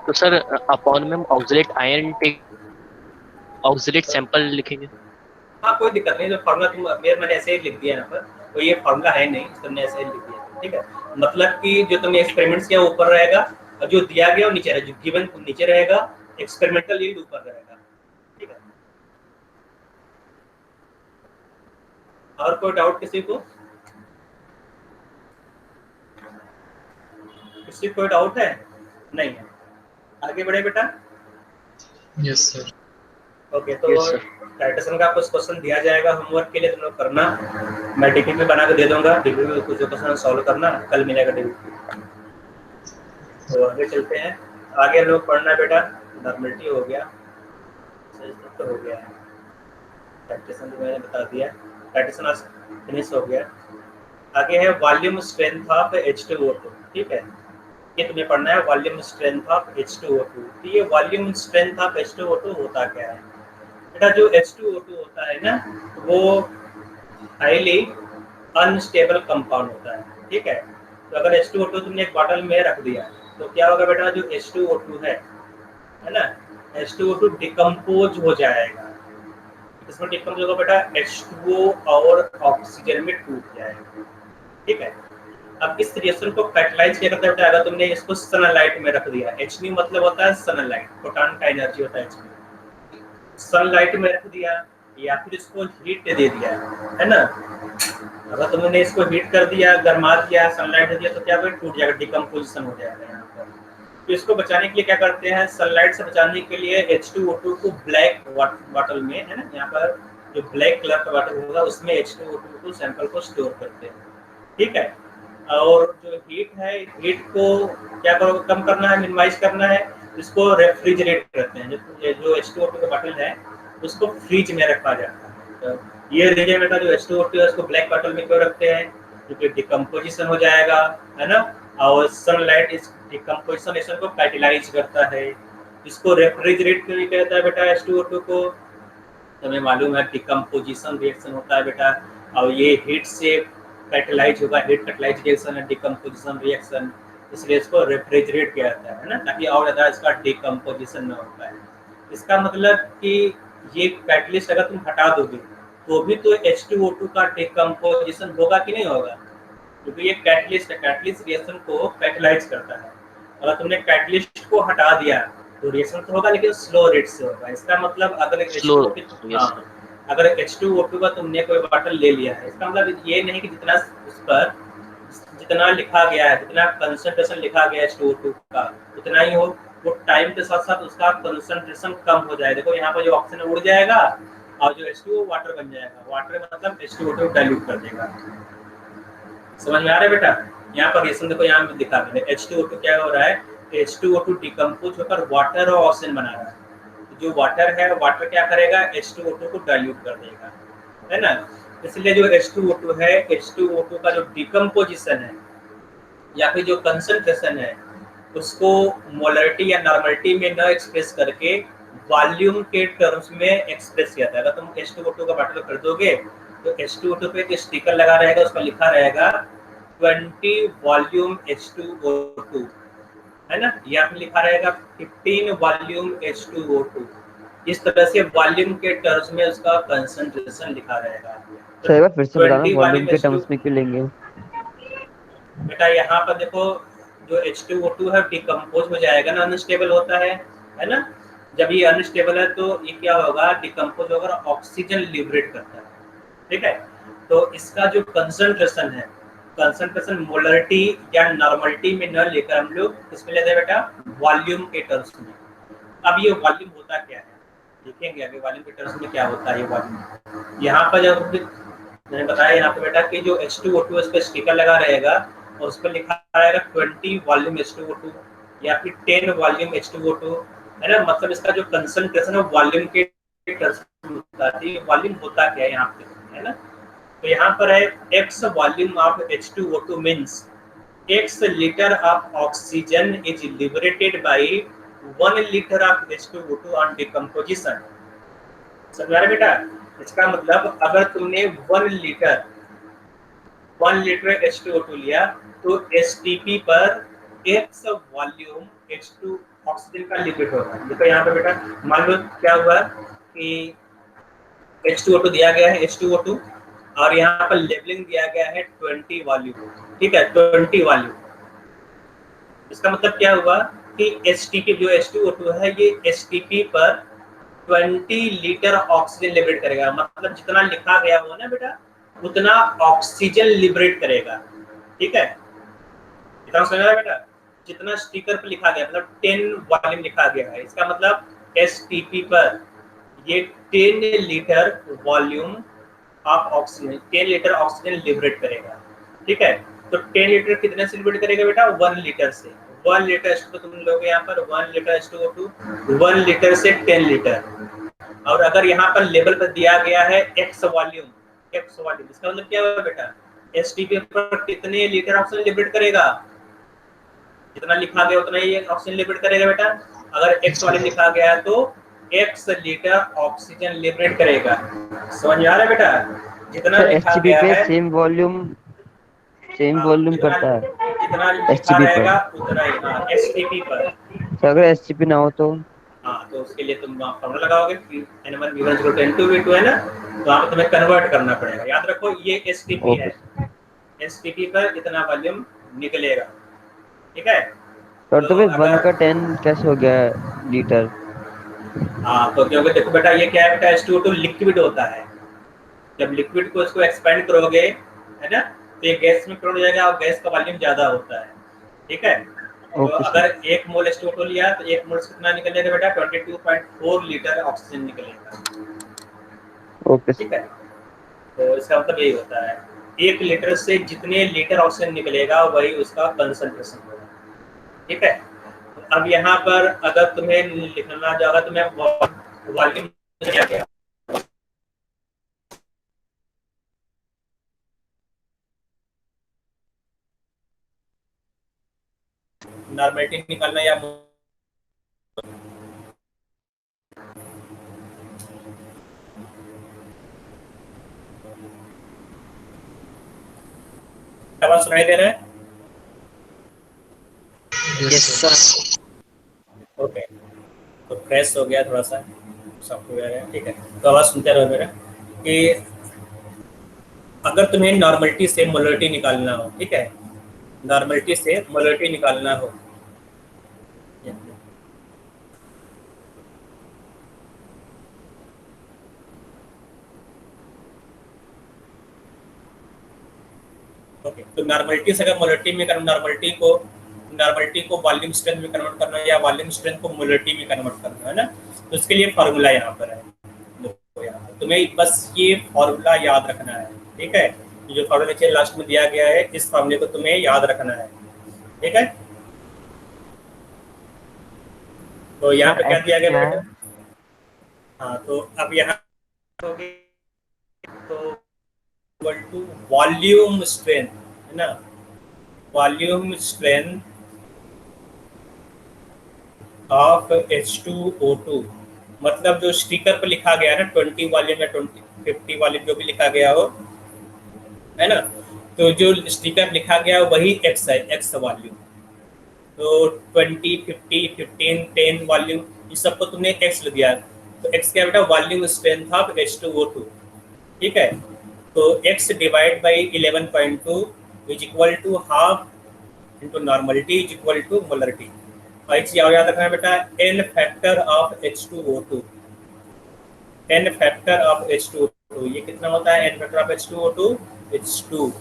तो सर अपॉन में हम oxalate ion take oxalate sample लिखेंगे। हाँ कोई दिक्कत नहीं, जो फार्मूला तुम मैंने ऐसे ही लिख दिया यहाँ पर, तो ये फार्मूला है नहीं, तुमने ऐसे ही लिख दिया, ठीक है, मतलब कि जो तुमने एक्सपेरिमेंट्स किया ऊपर रहेगा और जो दिया गया वो नीचे रहेगा, जो गिवन नीचे रहेगा, एक्सपेरिमेंटल यील्ड ऊपर रहेगा, ठीक है। और कोई डाउट किसी को, किसी कोई डाउट है? नहीं है, आगे बढ़े बेटा। Yes sir. ओके, तो टाइट्रेशन का कुछ क्वेश्चन दिया जाएगा होमवर्क के लिए, तुम लोग करना, मैं डीपी में बना के दे दूंगा, डीपी में कुछ क्वेश्चन सॉल्व करना, कल मिलेगा डीपी। तो आगे चलते हैं, आगे लोग पढ़ना बेटा, नॉर्मलिटी हो गया, तो हो गया है, टाइट्रेशन तो मैंने बता दिया, टाइट्रेशन फिनिश हो गया। आगे है वॉल्यूम स्ट्रेंथ ऑफ H2O2, ठीक है, ये तुम्हें पढ़ना है वॉल्यूम स्ट्रेंथ ऑफ H2O2। तो ये वॉल्यूम स्ट्रेंथ ऑफ H2O2 होता क्या है बेटा? जो H2O2 होता है ना वो हाईली अनस्टेबल कंपाउंड होता है, ठीक है। तो अगर H2O2 तुमने एक बॉटल में रख दिया तो क्या होगा बेटा, जो H2O2 है ना, H2O2 डिकम्पोज हो जाएगा। इसमें डिकम्पोज होगा बेटा, H2O और ऑक्सीजन में टूट जाएगा, ठीक है। अब इस रिएक्शन को कैटलाइज किया करता है बेटा, अगर तुमने इसको सनलाइट में रख दिया, H मतलब होता है सनलाइट, प्रोटॉन का एनर्जी होता है H, सनलाइट में रख दिया या फिर इसको हीट दे दिया, है ना। अगर तुमने इसको हीट कर दिया, गरमा दिया, सनलाइट दे दिया तो क्या होगा, टूट जाएगा, डिकम्पोजिशन हो जाएगा यहाँ पर। तो इसको बचाने के लिए क्या करते हैं, सनलाइट से बचाने के लिए H2O2 को ब्लैक बॉटल में, है ना, यहाँ पर जो ब्लैक कलर का बॉटल होगा उसमें H2O2 को सैंपल को स्टोर करते हैं, ठीक है। और जो हीट है, हीट को क्या करो, कम करना है, मिनिमाइज करना है, इसको रेफ्रिजरेट करते हैं। जो H2O2 का बॉटल है उसको फ्रीज में रखा जाता है। तो ये रीजन बेटा जो H2O2 है उसको ब्लैक बॉटल में क्यों रखते हैं, क्योंकि डिकम्पोजिशन हो जाएगा, है ना, और सनलाइट इस डिकम्पोजिशन को कैटलाइज करता है। इसको रेफ्रिजरेट क्यों कहता है बेटा H2O2 को, हमें मालूम है डिकम्पोजिशन रिएक्शन होता है बेटा, और ये हीट से कैटलाइज होगा, हीट कैटलाइज रिएक्शन है डिकम्पोजिशन रिएक्शन, इसलिए इसको रेफ्रिजरेट किया जाता है ना, ताकि और ज़्यादा इसका डिकम्पोजिशन न हो पाए। इसका मतलब कि ये कैटलिस्ट अगर तुम हटा दोगे तो भी तो H2O2 का डिकम्पोजिशन होगा कि नहीं होगा, क्योंकि ये कैटलिस्ट है, कैटलिस्ट रिएक्शन को कैटलाइज करता है। अगर तुमने कैटलिस्ट को हटा दिया तो रिएक्शन तो होगा लेकिन स्लो रेट से होगा। इसका मतलब अगर H2O2 का तुमने कोई बॉटल ले लिया है, इसका मतलब ये नहीं कि जितना उस पर जितना लिखा गया है, जितना कंसंट्रेशन लिखा गया है H2O2 का उतना ही हो, वो टाइम के साथ साथ उसका कंसंट्रेशन कम हो जाए। देखो यहाँ पर जो ऑक्सीजन उड़ जाएगा और जो H2O वाटर बन जाएगा, वाटर मतलब H2O2 डाइल्यूट कर देगा। समझ में आ रहा है बेटा? यहाँ पर रिएक्शन देखो, यहाँ पे दिखा मैंने H2O2 क्या हो रहा है, H2O2 डिकम्पोज होकर वाटर और ऑक्सीजन बना रहा है। जो वाटर है, वाटर क्या करेगा, H2O2 को डाइल्यूट कर देगा, है ना। इसलिए जो H2O2 है, H2O2 का जो डिकम्पोजिशन है या फिर जो कंसंट्रेशन है उसको मोलरिटी या नॉर्मलिटी में न एक्सप्रेस करके वॉल्यूम के टर्म्स में एक्सप्रेस किया था। अगर तुम H2O2 का बॉटल कर दोगे तो H2O2 पे एक स्टिकर लगा रहेगा, उस पर लिखा रहेगा 20 वॉल्यूम H2O2, है ना, या फिर लिखा रहेगा 15 वॉल्यूम H2O2। इस तरह से वॉल्यूम के टर्म्स में उसका कंसंट्रेशन लिखा रहेगा। तो एक बार फिर से बताना वॉल्यूम के टर्म्स में क्यों लेंगे बेटा? यहाँ पर देखो जो H2O2 है डिकम्पोज हो जाएगा ना, अनस्टेबल होता है ना। जब ये अनस्टेबल है तो ये क्या होगा, डिकम्पोज होकर ऑक्सीजन लिबरेट करता है, ठीक है। तो इसका जो कंसंट्रेशन है, कंसंट्रेशन मोलरिटी या नॉर्मलिटी में न लेकर हम लोग इसमें लेते हैं बेटा वॉल्यूम के टर्म्स में। अब ये वॉल्यूम होता क्या है देखेंगे आगे, वॉल्यूम के टर्म्स में क्या होता है ये वॉल्यूम। यहाँ पर जब मैंने बताया यहाँ पे बेटा कि जो H2O2 उस पर स्टिकर लगा रहेगा और उस पर लिखा रहेगा 20 वॉल्यूम H2O2 या फिर 10 वॉल्यूम H2O2, है ना। मतलब इसका जो कंसंट्रेशन है वॉल्यूम के टर्म्स में होता है। वॉल्यूम होता क्या है यहाँ पे, है ना। तो यहाँ पर है X volume of H2O2 means X litre of oxygen is liberated by 1 litre of H2O2 on decomposition. समझ आ रहा है बेटा? इसका मतलब अगर तुमने 1 लीटर H2O2 लिया तो STP पर X वॉल्यूम H2 ऑक्सीजन का लिक्विड होगा। देखो यहाँ पे बेटा मान लो क्या हुआ कि H2O2 दिया गया है H2O2 और यहाँ पर लेबलिंग दिया गया है 20 वॉल्यूम, ठीक है, 20 वॉल्यूम। इसका मतलब क्या हुआ कि STP जो H2O2 है ये STP पर 20 लीटर ऑक्सीजन लिबरेट करेगा। मतलब जितना लिखा गया हो ना बेटा उतना ऑक्सीजन लिबरेट करेगा, ठीक है। इतना समझ रहा है बेटा? जितना स्टिकर पर लिखा गया मतलब 10 वॉल्यूम लिखा गया है, इसका मतलब STP पर ये 10 litre volume of oxygen, 10 litre oxygen liberate करेगा, ठीक है। तो 10 लीटर कितने से लिबरेट करेगा बेटा? 1 लीटर से। 1 लीटर H2O2 तुम लोग यहाँ पर 1 लीटर H2O2 1 लीटर से 10 लीटर, और अगर यहाँ पर लेवल पर दिया गया है एक्स वॉल्यूम, इसका मतलब क्या हुआ बेटा, एसटीपी पर कितने लीटर ऑक्सीजन लिबरेट करेगा, जितना लिखा गया उतना ही ऑक्सीजन लिबरेट करेगा बेटा। अगर एक्स वॉल्यूम लिखा गया है तो एक्स लीटर ऑक्सीजन लिबरेट करेगा। समझ आ रहा है बेटा, जितना सर लिखा एसटीपी गया पे है सेम वॉल्यूम करता है जितना लिखा एसटीपी पर। रहेगा उतना ही, हाँ एसटीपी पर। तो अगर एसटीपी ना हो तो हाँ तो उसके लिए तुम फॉर्मूला लगाओगे N1 V1 N2 V2 है ना, तो वहाँ पे तुम्हें कन्वर्ट करना पड़ेगा। याद रखो ये एसटीपी है, एसटीपी पर इतना वॉल्यूम निकलेगा, ठीक है। सर तो तो फिर 1 अगर का 10 कैसे हो गया लीटर? हाँ तो क्योंकि देखो बेटा ये क्या है बेटा, H2O2 लिक्विड होता है। जब लिक्विड को इसको एक्सपेंड करोगे है ना, तो ये गैस में कन्वर्ट हो जाएगा और गैस का वॉल्यूम ज्यादा होता है, ठीक है। तो ओके सर। अगर 1 मोल H2O2 लिया तो 1 मोल से कितना निकलेगा बेटा, 22.4 लीटर ऑक्सीजन निकलेगा, ओके सर। ठीक है। तो इसका मतलब यही होता है 1 लीटर से जितने लीटर ऑक्सीजन निकलेगा वही उसका कंसंट्रेशन होगा, ठीक है। तो अब यहाँ पर अगर तुम्हें लिखना जाएगा तो मैं वॉल्यूम क्या क्या नॉर्मलिटी निकालना या आवाज सुनाई दे रहा है? Yes sir. ओके, तो फ्रेश हो गया थोड़ा सा सॉफ्टवेयर है, ठीक है। तो आवाज सुनते रहो मेरा कि अगर तुम्हें नॉर्मलिटी से मोलरिटी निकालना हो, ठीक है, नॉर्मलिटी से मोलरिटी निकालना हो, ओके। तो नॉर्मलिटी से अगर मोलरिटी में नॉर्मलिटी को वॉल्यूम स्ट्रेंथ में कन्वर्ट करना है या वॉल्यूम स्ट्रेंथ को मोलरिटी में कन्वर्ट करना है ना, तो इसके लिए फार्मूला यहाँ पर है। देखो यहाँ पर तुम्हें बस ये फार्मूला याद रखना है, ठीक है। जो फार्मूला नीचे लास्ट में दिया गया है इस फार्मूले को तुम्हें याद रखना है, ठीक है। तो यहाँ पे क्या दिया गया बेटा, हाँ तो अब यहाँ तो इक्वल टू वॉल्यूम स्ट्रेंथ है ना, वॉल्यूम स्ट्रेंथ ऑफ H2O2, मतलब जो स्टिकर पर लिखा गया है ना 20 वॉल्यूम या 50 वॉल्यूम जो भी लिखा गया हो है ना, तो जो स्टिकर लिखा गया वही एक्स है, एक्स वॉल्यूम। तो 20 50 15 10 वॉल्यूम ये सबको तुमने एक्स लिख दिया, तो एक्स क्या बेटा, वॉल्यूम स्ट्रेंथ ऑफ H2O2, ठीक है। तो x divide by 11.2 is equal to half into normality is equal to molarity. और एक चीज याद रखना है बेटा, n factor of H2O2, n factor of H2O2 ये कितना होता है, n factor of H2O2 it's 2।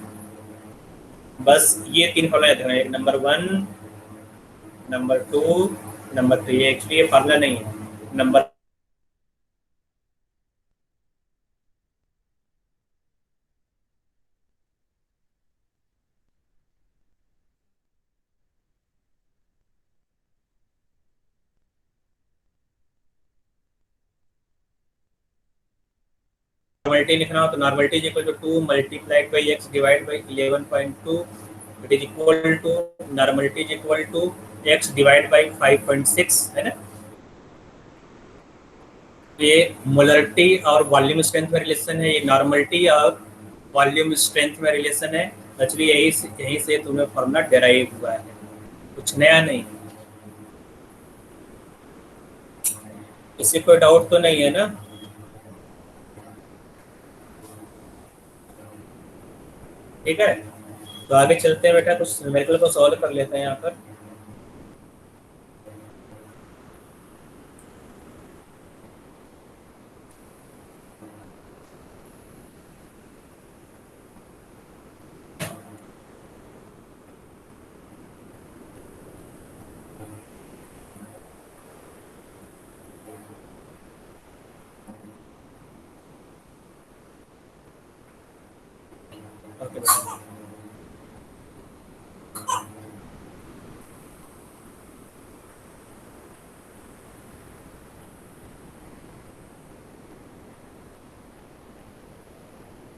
बस ये 3 फॉर्मूला याद रखना है, नंबर 1 नंबर 2 नंबर 3। एक्चुअली ये फार्मूला नहीं है, नंबर नॉर्मलिटी लिखना हो तो normality is equal to 2 multiplied by x divide by 11.2 it is equal to normality is equal to x divide by 5.6 है ना। ये मोलरिटी और वॉल्यूम स्ट्रेंथ में रिलेशन है, ये नॉर्मलिटी और वॉल्यूम स्ट्रेंथ में रिलेशन है। एक्चुअली यही से तुम्हें फॉर्मूला डेराइव हुआ है, कुछ नया नहीं। इससे कोई डाउट तो नहीं है ना? ठीक है, तो आगे चलते हैं बेटा, कुछ न्यूमेरिकल को सॉल्व कर लेते हैं यहाँ पर। ओके बेटा,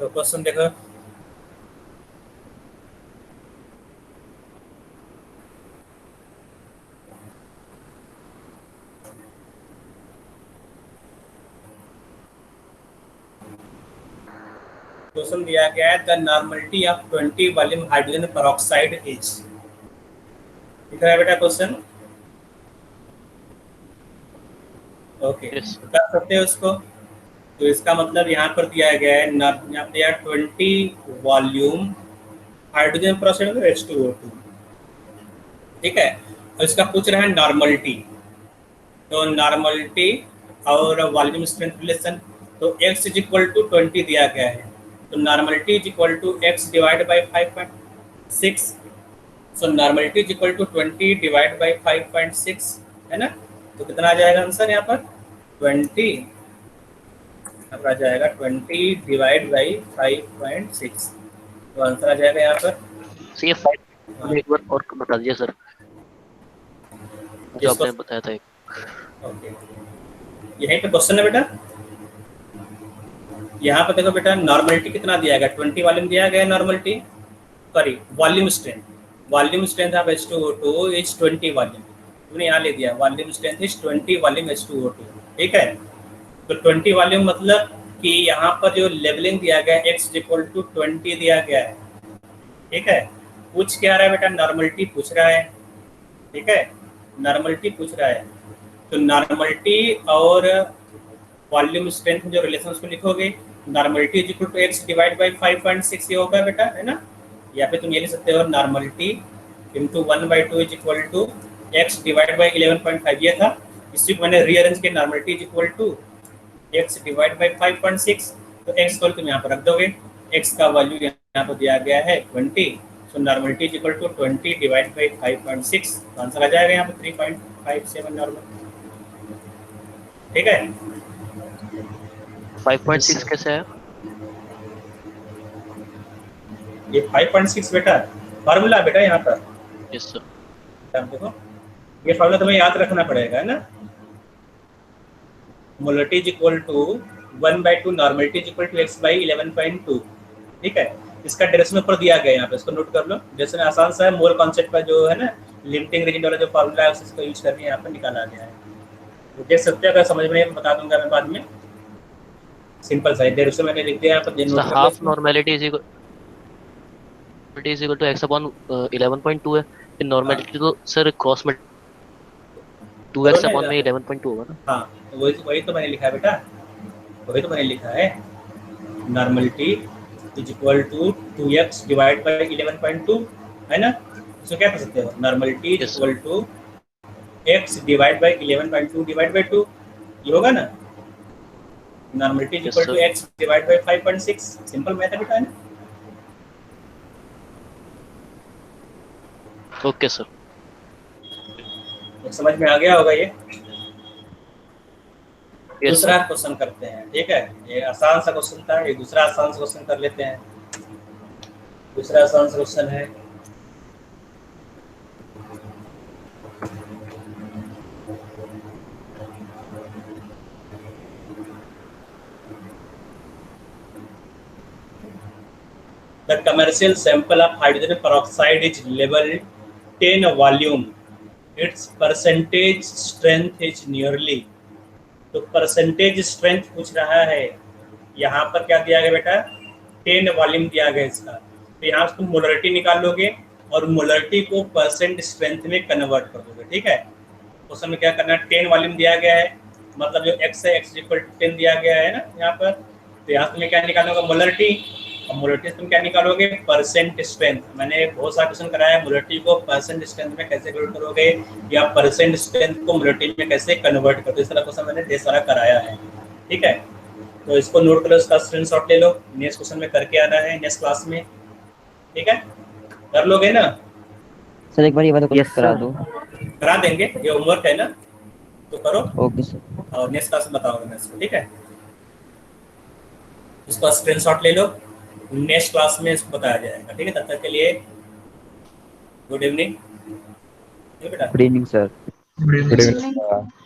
तो क्वेश्चन देखो, क्वेश्चन दिया गया है the normality of 20 volume hydrogen peroxide is. दिख रहा है बेटा क्वेश्चन? Okay, Yes. कर सकते हो उसको। तो इसका मतलब यहाँ पर दिया गया है यहाँ पे 20 वॉल्यूम हाइड्रोजन पेरोक्साइड में H2O2, ठीक है। और इसका पूछ रहा है नॉर्मलिटी, तो नॉर्मलिटी और वॉल्यूम स्ट्रेंथ रिलेशन, तो x इज इक्वल टू 20 दिया गया है, तो normality is equal to x divide by 5.6, so normality is equal to 20 divide by 5.6, है ना। तो कितना आ जाएगा आंसर यहाँ पर? 20 यहाँ पर आ जाएगा 20 डिवाइड बाई 5.6, तो आंसर आ जाएगा यहाँ पर। सर ये 5 एक बार और बता दीजिए सर, जो आपने बताया था एक। ओके, यहीं पे क्वेश्चन है बेटा। यहाँ पर देखो बेटा, नॉर्मलिटी कितना दिया गया? 20 वॉल्यूम दिया गया normality, sorry volume strength. Volume strength of H2O2 is 20 volume, तुमने यहाँ ले दिया volume strength is 20 volume H2O2, ठीक है। तो 20 वॉल्यूम मतलब कि यहाँ पर जो लेवलिंग दिया गया है x इक्वल टू 20 दिया गया है, ठीक है। पूछ क्या रहा है बेटा? नॉर्मलिटी पूछ रहा है, ठीक है, नॉर्मलिटी पूछ रहा है। तो नॉर्मलिटी और वॉल्यूम स्ट्रेंथ जो रिलेशन उसको लिखोगे, normality is equal to x divide by 5.6 ये होगा बेटा, है ना। या फिर तुम ये लिख सकते हो normality into 1/2 is equal to x divide by 11.5, ये था। इसी को मैंने रीअरेंज किया, normality is equal to x divide by 5.6, तो x को तुम यहाँ पर रख दोगे, x का वैल्यू यहाँ पर दिया गया है 20, so normality is equal to 20 divide by 5.6, तो आंसर आ जाएगा यहाँ पर 3.57 नॉर्मल, ठीक है। 5.6 कैसे है? ये 5.6 बेटा फार्मूला बेटा यहाँ पर। Yes sir. देखो ये फार्मूला तुम्हें याद रखना पड़ेगा, है ना। Molarity is equal to 1/2 normality is equal to x by 11.2, ठीक है। इसका डायरेक्शन ऊपर दिया गया है, यहाँ पे इसको नोट कर लो। डायरेक्शन आसान सा है, मोल कॉन्सेप्ट का जो है ना लिमिटिंग रीजन वाला जो फार्मूला है उसको यूज करके यहाँ पर निकाला गया है। तो देख सकते हो, अगर समझ में बता दूंगा मैं बाद में, सिंपल सा डायरेक्शन मैंने लिख दिया यहाँ पर। Half normality is equal to x upon 11.2 है, फिर नॉर्मलिटी तो सर क्रॉस में 2x अपॉन में 11.2 होगा ना। हाँ, वही तो मैंने लिखा है बेटा, वही तो मैंने लिखा है, normality is equal to 2x divide by 11.2, है ना। इसको क्या कर सकते हो? Normality is equal to x divide by 11.2 divide by 2, ये होगा ना। Normality is equal to x divide by 5.6, simple math बेटा, है ना। ओके सर, समझ में आ गया होगा ये। Yes, दूसरा क्वेश्चन करते हैं, ठीक है। ये आसान सा क्वेश्चन था, ये दूसरा आसान सा क्वेश्चन कर लेते हैं। दूसरा आसान सा क्वेश्चन है, the commercial sample of hydrogen peroxide is labeled 10 volume, its percentage strength is nearly, तो परसेंटेज स्ट्रेंथ पूछ रहा है। यहाँ पर क्या दिया गया बेटा? 10 वॉल्यूम दिया गया इसका, तो यहाँ से तुम मोलरिटी निकाल लोगे और मोलरिटी को परसेंट स्ट्रेंथ में कन्वर्ट कर दोगे, ठीक है। क्वेश्चन में क्या करना है? 10 वॉल्यूम दिया गया है, मतलब जो x है x इक्वल टू 10 दिया गया है ना यहाँ पर, तो यहाँ तुम्हें क्या निकालना होगा? मोलरिटी। और मोलरिटी तुम क्या निकालोगे? Percent strength. मैंने बहुत सारा क्वेश्चन कराया है, मोलरिटी को परसेंट स्ट्रेंथ में कैसे कन्वर्ट करोगे, या परसेंट स्ट्रेंथ को मोलरिटी में कैसे कन्वर्ट करोगे, इस तरह क्वेश्चन मैंने ढेर सारा कराया है, ठीक है। तो इसको नोट करो, इसका स्क्रीनशॉट ले लो, नेक्स्ट क्वेश्चन में करके आना है नेक्स्ट क्लास में, ठीक है। कर लोगे ना सर? एक बार ये वाला क्वेश्चन करा दो। करा देंगे, ये होमवर्क है ना, तो करो। Okay sir. और नेक्स्ट क्लास में बताऊंगा मैं इसको, ठीक है। इसका स्क्रीनशॉट ले लो, नेक्स्ट क्लास में इसको बताया जाएगा, ठीक है। तब तक के लिए गुड इवनिंग बेटा। Good evening sir. Good evening.